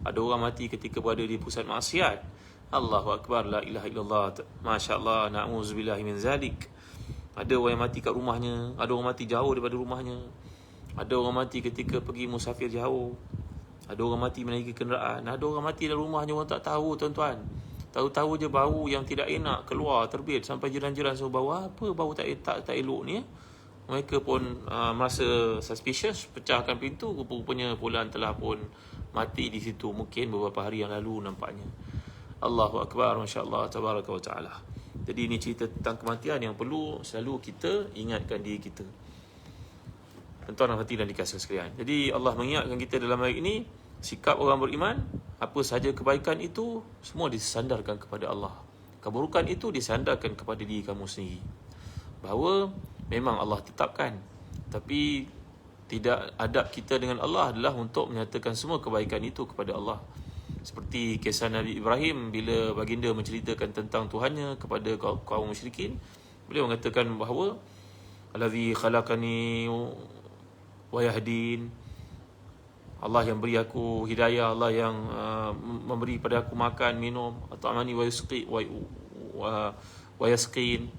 Ada orang mati ketika berada di pusat maksiat. Allahu Akbar, la ilaha illallah, Masya Allah, na'udzubillahi min zalik. Ada orang yang mati kat rumahnya, ada orang mati jauh daripada rumahnya, ada orang mati ketika pergi musafir jauh, ada orang mati menaiki kenderaan, ada orang mati dalam rumahnya, orang tak tahu tuan-tuan. Tahu-tahu je bau yang tidak enak keluar terbit sampai jiran-jiran semua bau apa, bau tak elok ni. Mereka pun merasa suspicious, pecahkan pintu, rupa-rupanya fulan telah pun mati di situ, mungkin beberapa hari yang lalu nampaknya. Allahu Akbar, masya-Allah, tabaraka wa taala. Jadi ini cerita tentang kematian yang perlu selalu kita ingatkan diri kita. Tuan-tuan hati dan dikasih sekalian. Jadi Allah mengingatkan kita dalam ayat ini, sikap orang beriman, apa sahaja kebaikan itu semua disandarkan kepada Allah. Keburukan itu disandarkan kepada diri kamu sendiri. Bahawa memang Allah tetapkan, tapi tidak adab kita dengan Allah adalah untuk menyatakan semua kebaikan itu kepada Allah. Seperti kisah Nabi Ibrahim bila baginda menceritakan tentang Tuhannya kepada kaum musyrikin, beliau mengatakan bahawa allazi khalaqani wa yahdin, Allah yang beri aku hidayah, Allah yang memberi pada aku makan, minum, at'amani wa yusqi wa yasqin,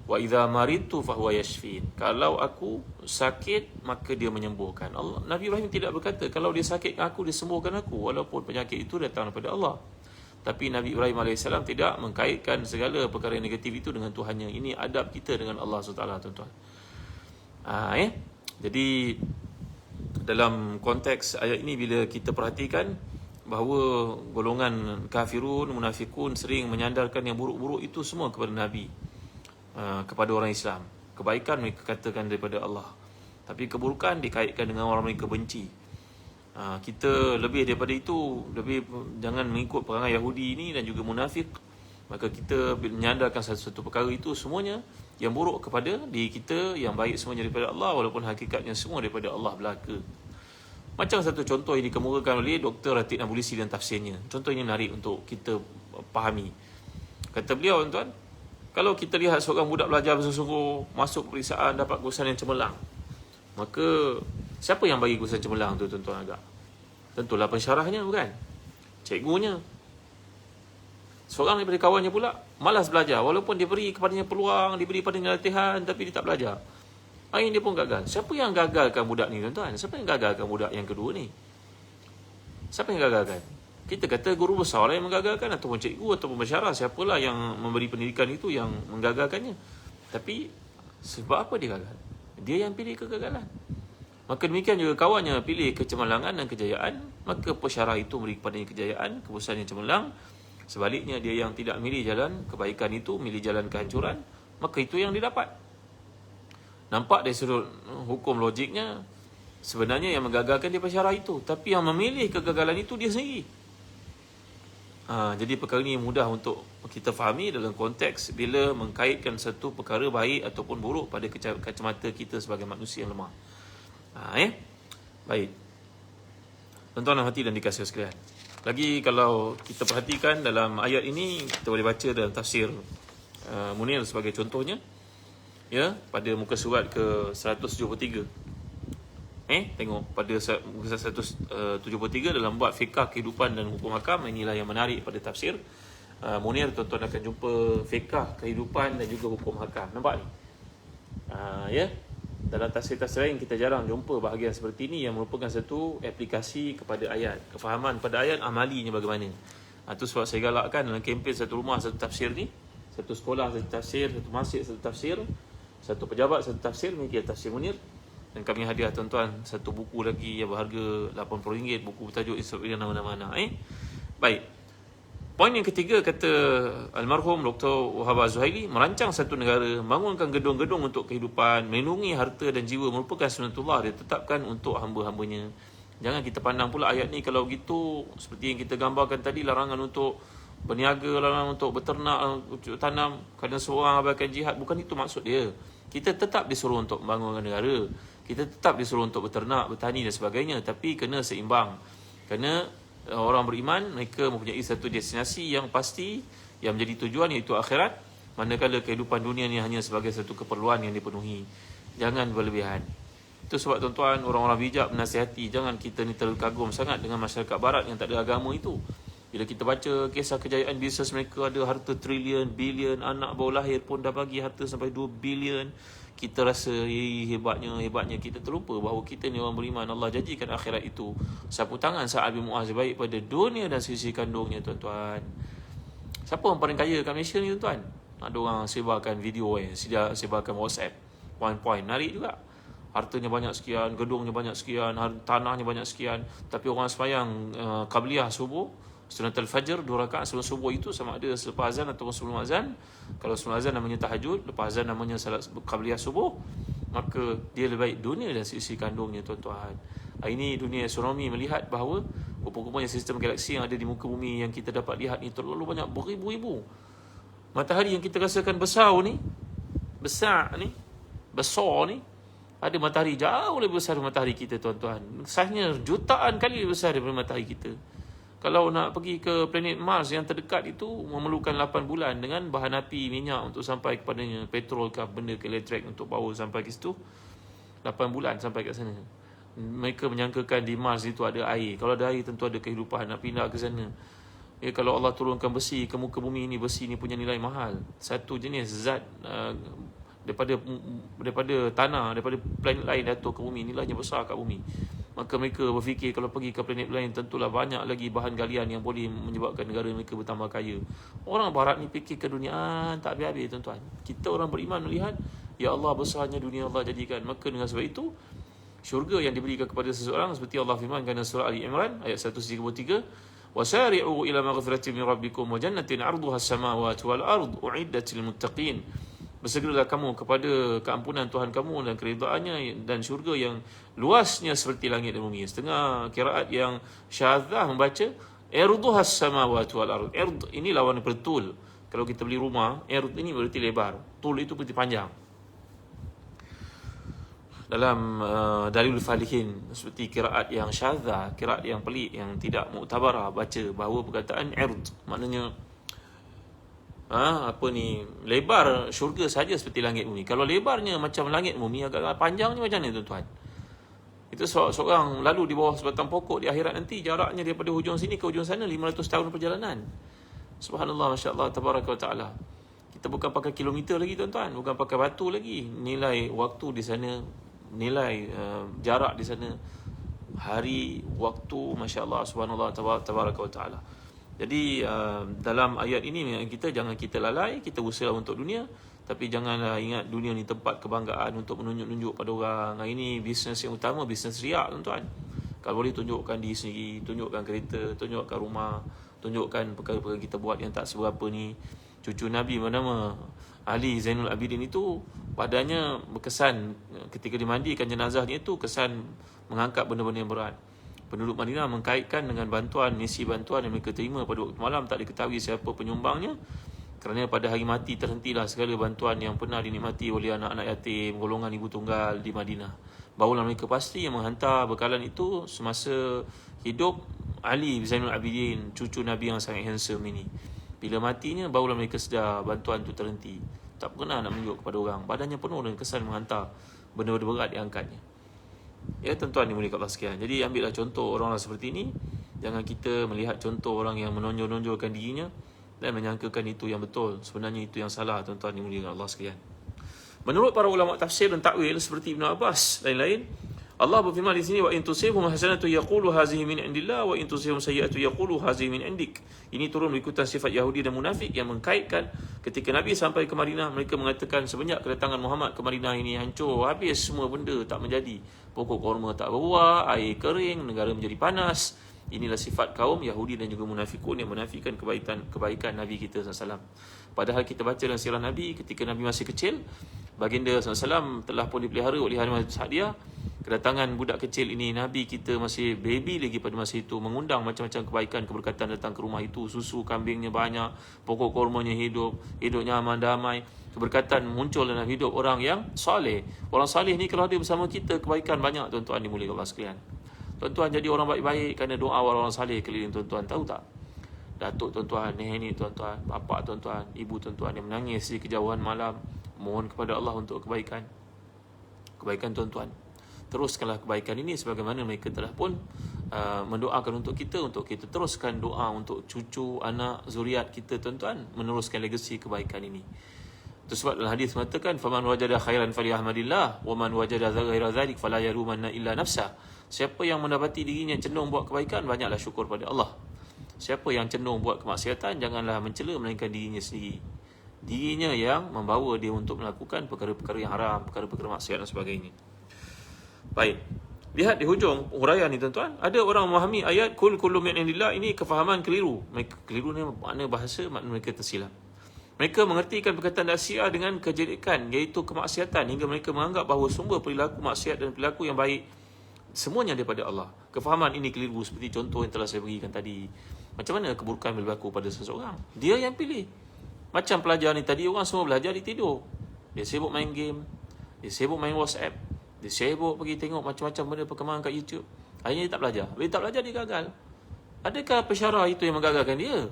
wa idza maridtu fa huwa yashfin. Kalau aku sakit maka dia menyembuhkan. Nabi Ibrahim tidak berkata kalau dia sakit aku dia sembuhkan aku, walaupun penyakit itu datang daripada Allah. Tapi Nabi Ibrahim AS tidak mengkaitkan segala perkara yang negatif itu dengan Tuhannya. Ini adab kita dengan Allah SWT, tuan-tuan. Jadi dalam konteks ayat ini, bila kita perhatikan bahawa golongan kafirun, munafikun sering menyandarkan yang buruk-buruk itu semua kepada Nabi, kepada orang Islam. kebaikan mereka katakan daripada Allah. Tapi keburukan dikaitkan dengan orang mereka benci. Kita lebih daripada itu, jangan mengikut perangai Yahudi ini dan juga munafik. Maka kita menyandarkan satu-satu perkara itu semuanya yang buruk kepada diri kita, yang baik semuanya daripada Allah, walaupun hakikatnya semua daripada Allah belaka. Macam satu contoh yang dikemukakan oleh Dr. Ratib Nabulsi dan tafsirnya. Contohnya menarik untuk kita fahami. Kata beliau, tuan, kalau kita lihat seorang budak belajar bersungguh-sungguh, masuk peperiksaan dapat keputusan yang cemerlang, maka siapa yang bagi keputusan cemerlang tu, tuan-tuan agak? Tentulah pensyarahnya, bukan? Cikgunya. Seorang daripada kawannya pula malas belajar, walaupun diberi kepadanya peluang, diberi padanya latihan, tapi dia tak belajar. Akhirnya dia pun gagal. Siapa yang gagalkan budak ni, tuan-tuan? Siapa yang gagalkan budak yang kedua ni? Siapa yang gagalkan? Kita kata guru besar lah yang menggagalkan, ataupun cikgu, ataupun pensyarah. Siapalah yang memberi pendidikan itu yang menggagalkannya. Tapi sebab apa dia gagal? Dia yang pilih kegagalan. Maka demikian juga kawannya pilih kecemerlangan dan kejayaan, maka pensyarah itu beri kepadanya kejayaan, keputusan yang cemerlang. Sebaliknya, dia yang tidak milih jalan kebaikan itu, milih jalan kehancuran, maka itu yang didapat. Nampak dari sudut hukum logiknya, sebenarnya yang menggagalkan dia pensyarah itu, tapi yang memilih kegagalan itu dia sendiri. Jadi perkara ini mudah untuk kita fahami dalam konteks bila mengkaitkan satu perkara baik ataupun buruk pada kacamata kita sebagai manusia yang lemah. Baik. Tuan-tuan dan hati dan dikasihi sekalian. Lagi kalau kita perhatikan dalam ayat ini, kita boleh baca dalam tafsir Munir sebagai contohnya. Ya, pada muka surat ke 173. Tengok pada muka 173 dalam bab fiqh kehidupan dan hukum hakam. Inilah yang menarik pada tafsir Munir. Tuan-tuan akan jumpa fiqh kehidupan dan juga hukum hakam. Nampak ni? Ya. Dalam tafsir-tafsir lain kita jarang jumpa bahagian seperti ini yang merupakan satu aplikasi kepada ayat. Kefahaman pada ayat, amalinya bagaimana. Itu sebab saya galakkan dalam kempen satu rumah satu tafsir ni, satu sekolah satu tafsir, satu masjid satu tafsir, satu pejabat satu tafsir, mikir tafsir Munir. Dan kami hadiah tuan-tuan satu buku lagi yang berharga RM80, buku bertajuk Isra' nama-nama. Baik. Poin yang ketiga, kata almarhum Dr. Wahab Az-Zuhaili, merancang satu negara, bangunkan gedung-gedung untuk kehidupan, melindungi harta dan jiwa merupakan sunnatullah, dia tetapkan untuk hamba-hambanya. Jangan kita pandang pula ayat ni kalau begitu seperti yang kita gambarkan tadi, larangan untuk berniaga, larangan untuk beternak, untuk tanam, kadang seorang abaikan jihad. Bukan itu maksud dia. Kita tetap disuruh untuk membangunkan negara, kita tetap disuruh untuk beternak, bertani dan sebagainya, tapi kena seimbang. Kerana orang beriman, mereka mempunyai satu destinasi yang pasti, yang menjadi tujuan, iaitu akhirat. Manakala kehidupan dunia ni hanya sebagai satu keperluan yang dipenuhi. Jangan berlebihan. Itu sebab tuan-tuan, orang-orang bijak menasihati, jangan kita ni terlalu kagum sangat dengan masyarakat barat yang tak ada agama itu. Bila kita baca kisah kejayaan bisnes mereka, ada harta trilion, bilion, anak baru lahir pun dah bagi harta sampai 2 bilion. Kita rasa hebatnya. Kita terlupa bahawa kita ni orang beriman. Allah janjikan akhirat itu sapu tangan Sa'ad bin Mu'az baik pada dunia dan sisi kandungnya, tuan-tuan. Siapa yang paling kaya kat Malaysia ni, tuan-tuan? Ada orang sebarkan video, sebarkan WhatsApp, point-point, menarik juga. Hartanya banyak sekian, gedungnya banyak sekian, tanahnya banyak sekian, tapi orang sembahyang qabliyah subuh, Sunatul Fajr 2 rakaat sebelum subuh itu, sama ada selepas azan ataupun sebelum azan. Kalau sebelum azan namanya tahajud, lepas azan namanya salat qabliyah subuh, maka dia lebih baik dunia dan sisi kandungnya, tuan-tuan. Ini dunia astronomi melihat bahawa rupa-rupanya sistem galaksi yang ada di muka bumi yang kita dapat lihat ni terlalu banyak, beribu-ribu. Matahari yang kita rasakan besar ni, ada matahari jauh lebih besar daripada matahari kita, tuan-tuan. Saiznya jutaan kali lebih besar daripada matahari kita. Kalau nak pergi ke planet Mars yang terdekat itu memerlukan 8 bulan dengan bahan api minyak untuk sampai kepadanya, petrol ke benda ke elektrik untuk power sampai ke situ. 8 bulan sampai ke sana. Mereka menyangkakan di Mars itu ada air. Kalau ada air tentu ada kehidupan, nak pindah ke sana. Kalau Allah turunkan besi ke muka bumi ini, besi ini punya nilai mahal. Satu jenis zat daripada tanah, daripada planet lain jatuh ke bumi, nilainya besar kat bumi. Maka mereka berfikir kalau pergi ke planet lain tentulah banyak lagi bahan galian yang boleh menyebabkan negara mereka bertambah kaya. Orang barat ni fikir ke dunia tak habis-habis, tuan-tuan. Kita orang beriman melihat, ya Allah besarnya dunia Allah jadikan. Maka dengan sebab itu, syurga yang diberikan kepada seseorang seperti Allah firmankan dalam surah Ali Imran ayat 133, wasari'u ila maghfiratin min rabbikum wa jannatin 'arduha as-samawati wal ard u'iddat lil muttaqin. bersegeralah kamu kepada keampunan Tuhan kamu dan keridhaannya dan syurga yang luasnya seperti langit dan bumi. Setengah qiraat yang syadzah membaca irduhas samawati wal ard. Ird ini lawan bertul. Kalau kita beli rumah, ird ini berarti lebar, tul itu berarti panjang. Dalam Dalilul Falihin, seperti qiraat yang syadzah, qiraat yang pelik, yang tidak muktabarah, baca bahawa perkataan ird maknanya lebar syurga saja seperti langit bumi. Kalau lebarnya macam langit bumi, agak panjangnya macam mana tuan-tuan? Itu seorang lalu di bawah sebatang pokok di akhirat nanti, jaraknya daripada hujung sini ke hujung sana 500 tahun perjalanan. Subhanallah, masya-Allah, tabaraka wa taala. Kita bukan pakai kilometer lagi tuan-tuan, bukan pakai batu lagi. Nilai waktu di sana, nilai jarak di sana, hari, waktu, masya-Allah, subhanallah, tabaraka wa taala. Jadi dalam ayat ini kita jangan kita lalai, kita usaha untuk dunia, tapi janganlah ingat dunia ni tempat kebanggaan untuk menunjuk-nunjuk pada orang. Ini bisnes yang utama, bisnes riak tuan-tuan. Kalau boleh tunjukkan diri sendiri, tunjukkan kereta, tunjukkan rumah, tunjukkan perkara-perkara kita buat yang tak seberapa ni. Cucu Nabi bernama Ali Zainul Abidin itu, padanya berkesan ketika dimandikan jenazahnya itu, kesan mengangkat benda-benda yang berat. Penduduk Madinah mengkaitkan dengan bantuan, misi bantuan yang mereka terima pada waktu malam, tak diketahui siapa penyumbangnya, kerana pada hari mati terhentilah segala bantuan yang pernah dinikmati oleh anak-anak yatim, golongan ibu tunggal di Madinah. Barulah mereka pasti yang menghantar bekalan itu semasa hidup Ali Zainul Abidin, cucu Nabi yang sangat handsome ini. Bila matinya, barulah mereka sedar bantuan itu terhenti. Tak pernah nak menunjuk kepada orang. Badannya penuh dengan kesan menghantar benda-benda berat diangkatnya. Ya tuan-tuan dimuliakan Allah sekalian. Jadi ambillah contoh orang-orang seperti ini. Jangan kita melihat contoh orang yang menonjol-nonjolkan dirinya dan menyangkakan itu yang betul. Sebenarnya itu yang salah, tuan-tuan dimuliakan Allah sekalian. Menurut para ulama tafsir dan takwil seperti Ibn Abbas lain-lain, Allah berfirman di sini, wa in tusibhum hasanatu yaqulu hazihi min indillah wa in tusibhum sayyi'atu yaqulu hazihi min indik. Ini turun berikutan sifat Yahudi dan munafik yang mengkaitkan ketika Nabi sampai ke Madinah, mereka mengatakan semenjak kedatangan Muhammad ke Madinah ini hancur habis semua benda, tak menjadi. Pokok korma tak berbuah, air kering, negara menjadi panas. Inilah sifat kaum Yahudi dan juga munafikun yang menafikan kebaikan Nabi kita SAW. Padahal kita baca dalam sirah Nabi ketika Nabi masih kecil, baginda SAW telah pun dipelihara oleh Halimah Sa'diyah. Kedatangan budak kecil ini, Nabi kita masih baby lagi pada masa itu, mengundang macam-macam kebaikan, keberkatan datang ke rumah itu. Susu kambingnya banyak, pokok kormanya hidup, hidupnya aman damai. Keberkatan muncul dalam hidup orang yang soleh. Orang soleh ni kalau ada bersama kita, kebaikan banyak tuan-tuan dimuliakan Allah sekalian. Tuan-tuan jadi orang baik-baik kerana doa orang soleh keliling tuan-tuan. Tahu tak? Datuk tuan-tuan, nenek tuan-tuan, bapak tuan-tuan, ibu tuan-tuan yang menangis di kejauhan malam, mohon kepada Allah untuk kebaikan tuan-tuan. Teruskanlah kebaikan ini sebagaimana mereka telah pun mendoakan untuk kita teruskan doa untuk cucu, anak, zuriat kita tuan-tuan, meneruskan legasi kebaikan ini. Itu sebab dalam hadis mengatakan, faman wajada khairan falyahmadillah wa man wajada ghaira dzalik fala yalumanna illa nafsah. Siapa yang mendapati dirinya cenderung buat kebaikan, banyaklah syukur pada Allah. Siapa yang cenderung buat kemaksiatan, janganlah mencela melainkan dirinya sendiri. Dirinya yang membawa dia untuk melakukan perkara-perkara yang haram, perkara-perkara maksiat dan sebagainya. Baik. Lihat di hujung huraian ni tuan-tuan, ada orang memahami ayat kullu min indillah ini kefahaman keliru. Mereka keliru ni makna bahasa, makna mereka tersilap. Mereka mengertikan perkataan Syiah dengan kejelekan, iaitu kemaksiatan, hingga mereka menganggap bahawa sumber perilaku maksiat dan perilaku yang baik semuanya daripada Allah. Kefahaman ini keliru seperti contoh yang telah saya berikan tadi. Macam mana keburukan berlaku pada seseorang? Dia yang pilih. Macam pelajar ni tadi, orang semua belajar, dia tidur. Dia sibuk main game, dia sibuk main WhatsApp, dia sibuk pergi tengok macam-macam benda perkembangan kat YouTube. Akhirnya dia tak belajar. Bila tak belajar, dia gagal. Adakah pensyarah itu yang menggagalkan dia?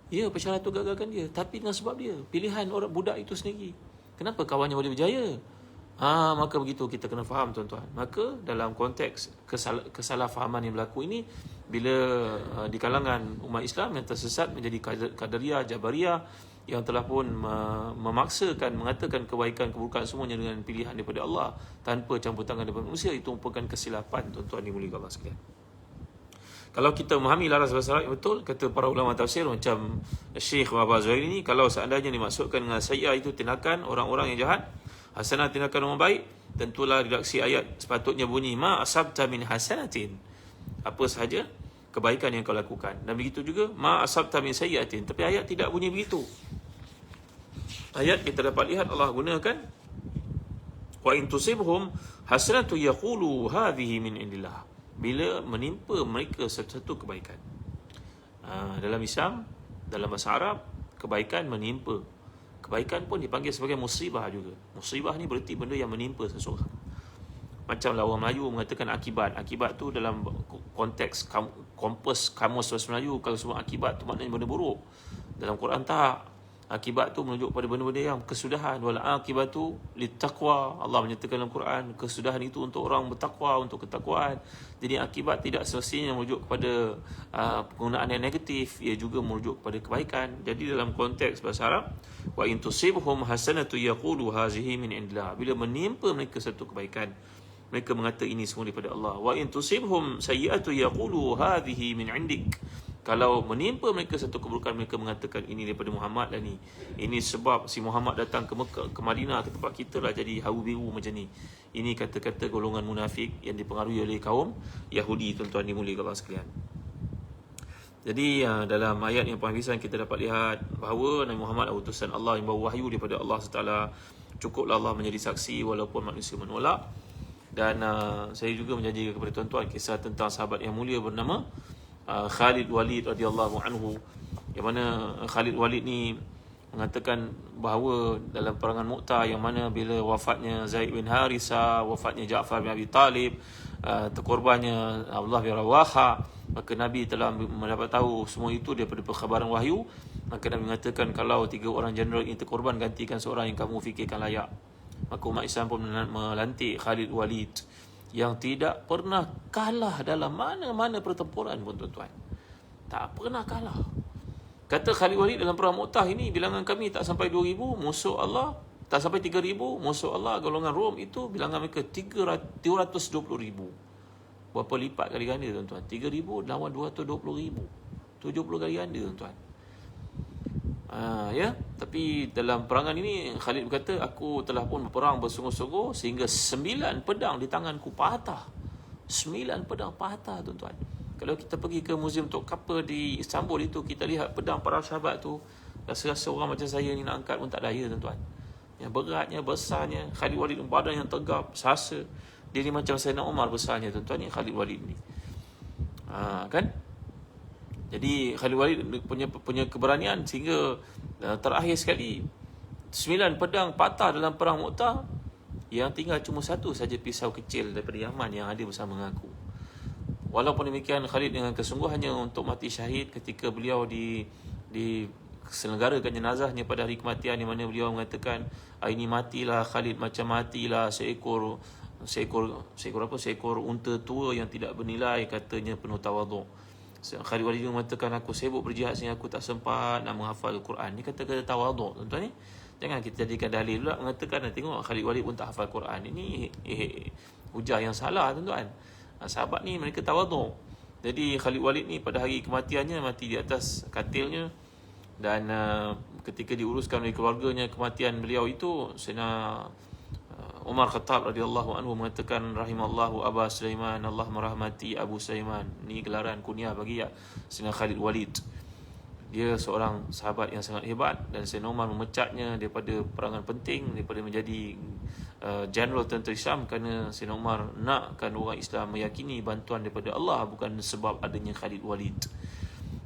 Ya, pensyarah itu gagalkan dia. Tapi dengan sebab dia, pilihan orang budak itu sendiri. Kenapa kawannya boleh berjaya? Maka begitu kita kena faham tuan-tuan. Maka dalam konteks kesalahfahaman yang berlaku ini, bila di kalangan umat Islam yang tersesat menjadi Qadariyah, Jabariyah, yang telah pun memaksakan, mengatakan kebaikan, keburukan semuanya dengan pilihan daripada Allah tanpa campur tangan daripada manusia, itu merupakan kesilapan tuan-tuan dimuliakan Allah sekalian. Kalau kita memahami laras bahasa Arab yang betul, kata para ulama tafsir macam Syekh Muhammad Zuhair ini, kalau seandainya dimaksudkan dengan sayyi'ah itu tindakan orang-orang yang jahat, hasanah tindakan orang baik, tentulah redaksi ayat sepatutnya bunyi ma asabta min hasanatin, apa sahaja kebaikan yang kau lakukan. Dan begitu juga ma asabta min sayyi'atin, tapi ayat tidak bunyi begitu. ayat kita dapat lihat Allah gunakan wa in tusibhum hasanatu yaqulu hadhihi min indillah. Bila menimpa mereka satu kebaikan. Dalam Islam, dalam bahasa Arab, kebaikan menimpa. Kebaikan pun dipanggil sebagai musibah juga. Musibah ni berarti benda yang menimpa seseorang. Macam orang Melayu mengatakan akibat. Akibat tu dalam konteks kamus bahasa Melayu, kalau semua akibat tu maknanya benda buruk. Dalam Quran tak. Akibat tu menunjuk pada benda-benda yang kesudahan. Wal akibatu littaqwa. Allah menyatakan dalam Quran, kesudahan itu untuk orang bertakwa, untuk ketakwaan. Jadi akibat tidak semestinya merujuk kepada penggunaan yang negatif, ia juga merujuk kepada kebaikan. Jadi dalam konteks bahasa Arab, wa in tusibhum hasanatu yaqulu hazihi min indillah. Bila menimpa mereka satu kebaikan, mereka mengata ini semua daripada Allah. Wa in tusibhum sayyi'atu yaqulu hadhihi min indik. Kalau menimpa mereka satu keburukan, mereka mengatakan ini daripada Muhammad lah ni. Ini sebab si Muhammad datang ke Mekah, ke Madinah, ke tempat kita lah jadi hawu biru macam ni. Ini kata-kata golongan munafik yang dipengaruhi oleh kaum Yahudi, tuan-tuan dimuliakan Allah sekalian. Jadi dalam ayat yang penghabisan kita dapat lihat bahawa Nabi Muhammad adalah utusan Allah yang bawa wahyu daripada Allah SWT. Cukuplah Allah menjadi saksi walaupun manusia menolak. Dan saya juga menjanjikan kepada tuan-tuan kisah tentang sahabat yang mulia bernama Khalid Walid radhiyallahu anhu, yang mana Khalid Walid ni mengatakan bahawa dalam perangan Mu'tah, yang mana bila wafatnya Zaid bin Harisah, wafatnya Ja'far bin Abi Talib, terkorbannya Abdullah bin Rawaha, maka Nabi telah mendapat tahu semua itu daripada perkhabaran wahyu. Maka Nabi mengatakan, kalau 3 orang jeneral ini terkorban, gantikan seorang yang kamu fikirkan layak. Maka umat Islam pun melantik Khalid Walid, yang tidak pernah kalah dalam mana-mana pertempuran pun, tuan-tuan. Tak pernah kalah. Kata Khalid Walid dalam perang Mu'tah ini, bilangan kami tak sampai 2,000, musuh Allah tak sampai 3,000, musuh Allah golongan Rom itu bilangan mereka 320,000. Berapa lipat kali ganda, tuan-tuan? 3,000 lawan 220,000. 70 kali ganda, tuan-tuan. Tapi dalam perangan ini Khalid berkata, aku telah pun berperang bersungguh-sungguh sehingga 9 pedang di tanganku patah. 9 pedang patah, tuan-tuan. Kalau kita pergi ke muzium Tok Kapur di Istanbul itu, kita lihat pedang para sahabat tu, rasa-rasa orang macam saya ni nak angkat pun tak daya, tuan-tuan. Yang beratnya, besarnya. Khalid Walid badan yang tegap, sasa. Dia ni macam Sayyidina Umar besarnya, tuan-tuan, ni Khalid Walid ni. Kan? Jadi Khalid Walid punya keberanian sehingga terakhir sekali 9 pedang patah dalam perang Mu'tah, yang tinggal cuma satu saja pisau kecil daripada Yaman yang ada bersama dengan aku. Walaupun demikian, Khalid dengan kesungguhannya untuk mati syahid ketika beliau diselenggarakan jenazahnya pada hari kematian, di mana beliau mengatakan, ini matilah Khalid macam matilah seekor unta tua yang tidak bernilai, katanya penuh tawaduk. Khalid Walid mengatakan, aku sibuk berjihad sehingga aku tak sempat nak menghafal Al-Quran. Ini kata-kata tawaduk, tuan-tuan ni. Jangan kita jadikan dalil pula mengatakan, tengok Khalid Walid pun tak hafal Quran. Ini hujah yang salah, tuan-tuan. Sahabat ni mereka tawaduk. Jadi Khalid Walid ni pada hari kematiannya mati di atas katilnya. Dan ketika diuruskan oleh keluarganya kematian beliau itu, Sayyidina Umar Khattab radhiyallahu anhu mengatakan, rahimallahu Aba Sulaiman, Allah merahmati Abu Sulaiman. Ini gelaran kunyah bagi Sayyidina Khalid Walid. Dia seorang sahabat yang sangat hebat, dan Sayyidina Umar memecatnya daripada perangan penting, daripada menjadi general tentera Islam, kerana Sayyidina Umar nakkan orang Islam meyakini bantuan daripada Allah, bukan sebab adanya Khalid Walid.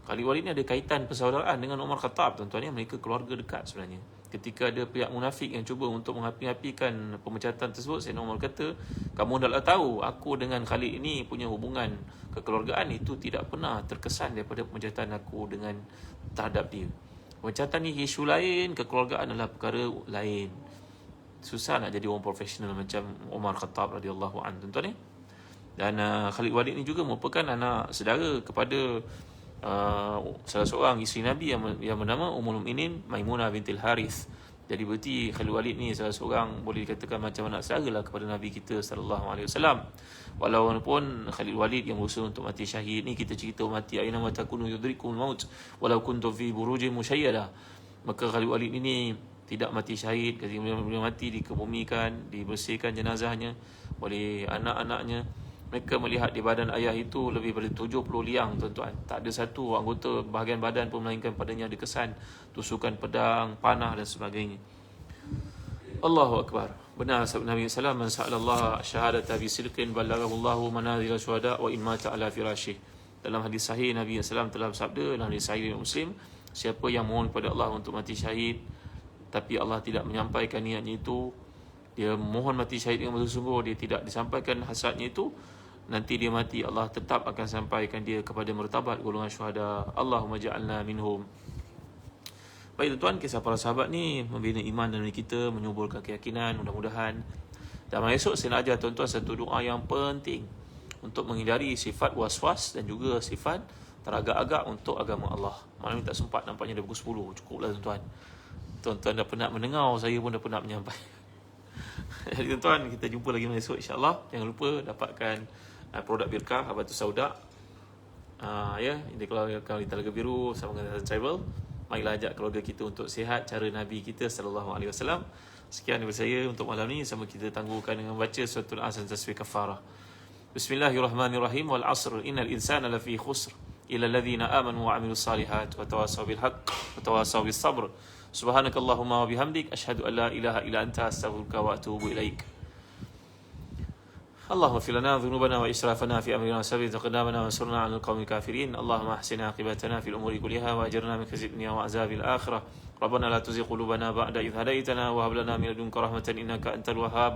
Khalid Walid ni ada kaitan persaudaraan dengan Umar Khattab, tuan-tuan ya. Mereka keluarga dekat sebenarnya. Ketika ada pihak munafik yang cuba untuk mengapi-apikan pemecatan tersebut, Sayyidina Umar kata, kamu dah tahu aku dengan Khalid ini punya hubungan kekeluargaan, itu tidak pernah terkesan daripada pemecatan aku dengan terhadap dia. Pemecatan ni isu lain, kekeluargaan adalah perkara lain. Susah nak jadi orang profesional macam Umar Khattab radhiyallahu anhu, tuan-tuan ya. Dan Khalid Walid ni juga merupakan anak saudara kepada salah seorang isteri Nabi yang bernama Ummul Mukminin Maimunah bintil Harith. Jadi berarti Khalid Walid ni salah seorang, boleh dikatakan macam anak saudara lah kepada Nabi kita sallallahu alaihi wasallam. Walaupun Khalid Walid yang berusaha untuk mati syahid ni, kita cerita mati aina ma takunu yudrikumul maut walau kuntum fi burujin musyayyada. Maka Khalid Walid ini tidak mati syahid, ketika beliau mati dikebumikan, dibersihkan jenazahnya oleh anak-anaknya. Mereka melihat di badan ayah itu lebih daripada 70 liang, tuan-tuan. Tak ada satu anggota bahagian badan pun melainkan padanya ada kesan tusukan pedang, panah dan sebagainya. Allahu Akbar. Benar sabda Nabi SAW, man sa'alallah syahadata bi sidqin ballaghahu Allahu manazil syuhada wa in mata ala firasyih. Dalam hadis sahih Nabi SAW telah bersabda, dalam hadis sahih Muslim, siapa yang mohon kepada Allah untuk mati syahid tapi Allah tidak menyampaikan niatnya itu, dia mohon mati syahid dengan bersungguh, dia tidak disampaikan hasratnya itu, nanti dia mati, Allah tetap akan sampaikan dia kepada martabat golongan syuhada. Allahumma ja'alna minhum. Baik tuan-tuan, kisah para sahabat ni membina iman dalam diri kita, menyuburkan keyakinan, mudah-mudahan. Dan esok saya nak ajar tuan-tuan satu doa yang penting untuk menghindari sifat was-was dan juga sifat teragak-agak untuk agama Allah. Malam ni tak sempat, nampaknya dah pukul 10. Cukuplah tuan-tuan. Tuan-tuan dah penat mendengar, saya pun dah penat menyampaikan. Jadi tuan-tuan, kita jumpa lagi esok insya-Allah. Jangan lupa dapatkan produk Birkah Habatus Sauda. Ya, ini kalau di Telaga Biru sama dengan Travel. Marilah ajak keluarga kita untuk sihat cara Nabi kita sallallahu alaihi wasallam. Sekian daripada saya untuk malam ni, sama kita tangguhkan dengan baca suratul Asr tasbih kafarah. Bismillahirrahmanirrahim. Wal 'asr innal insana lafi khusr illa alladhina amanu wa 'amilus salihat wa tawassaw bil haqq wa tawassaw bis sabr. Subhanakallahumma wa bihamdik asyhadu an la ilaha illa anta astaghfiruka wa atubu ilaik. اللهم اغفر لنا ذنوبنا وإسرافنا في أمرنا وثبت أقدامنا وانصرنا على القوم الكافرين. اللهم أحسن عاقبتنا في الأمور كلها وأجرنا من خزي الدنيا وعذاب الآخرة. ربنا لا تزغ قلوبنا بعد إذ هديتنا وهب لنا من لدنك رحمة إنك أنت الوهاب.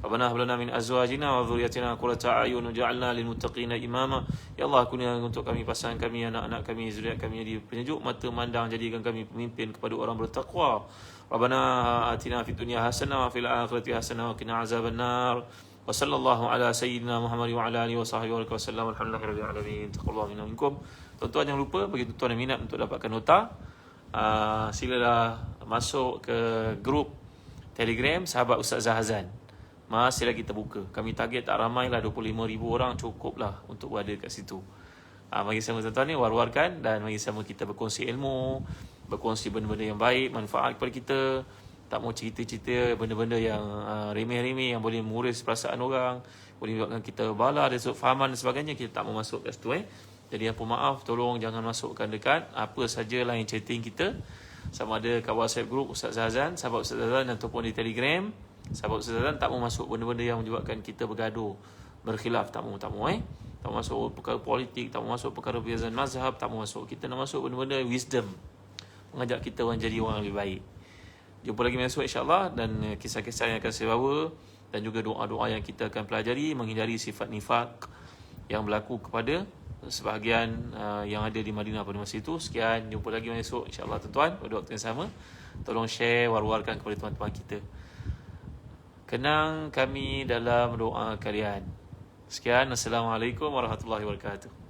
ربنا هب لنا من أزواجنا وذريتنا قرة أعين وجعلنا للمتقين إماما. Ya Allah, kurniakan untuk kami, pasangan kami, anak-anak kami, zuriat kami di penyejuk mata mandang, jadikan kami pemimpin kepada orang bertakwa. Rabbana atina fid dunya hasanah wa fil akhirati hasanah wa qina azabannar. Wassallallahu ala sayyidina Muhammad wa ala alihi wa sahbihi wa sallam. Alhamdulillahirabbil alamin. Taqabbalallahu minna minkum. Tuan-tuan jangan lupa, bagi tuan-tuan yang minat untuk dapatkan nota, silalah masuk ke grup Telegram sahabat Ustaz Zahazan. Masih lagi terbuka. Kami target tak ramai lah, 25,000 orang cukup lah untuk berada kat situ. Mari sama tuan-tuan ni war-warkan, dan mari sama kita berkongsi ilmu, berkongsi benda-benda yang baik, manfaat kepada kita. Tak mau cerita-cerita benda-benda yang remeh-remeh yang boleh menguris perasaan orang, boleh menyebabkan kita bala dan fahaman dan sebagainya. Kita tak mau masuk kat situ. Jadi apa maaf, tolong jangan masukkan dekat apa sajalah yang chatting kita, sama ada kat WhatsApp group Ustaz Zahazan, sahabat Ustaz Zahazan, ataupun di Telegram sahabat Ustaz Zahazan. Tak mau masuk benda-benda yang menyebabkan kita bergaduh, berkhilaf. Tak mau. Tak mau masuk perkara politik, tak mau masuk perkara perbezaan mazhab, tak mau masuk. Kita nak masuk benda-benda wisdom, mengajak kita orang jadi orang lebih baik. Jumpa lagi besok insya-Allah, dan kisah-kisah yang akan saya bawa dan juga doa-doa yang kita akan pelajari menghindari sifat nifak yang berlaku kepada sebahagian yang ada di Madinah pada masa itu. Sekian, jumpa lagi besok insya-Allah tuan-tuan pada waktu yang sama. Tolong share, war-warkan kepada teman-teman kita. Kenang kami dalam doa kalian. Sekian, Assalamualaikum warahmatullahi wabarakatuh.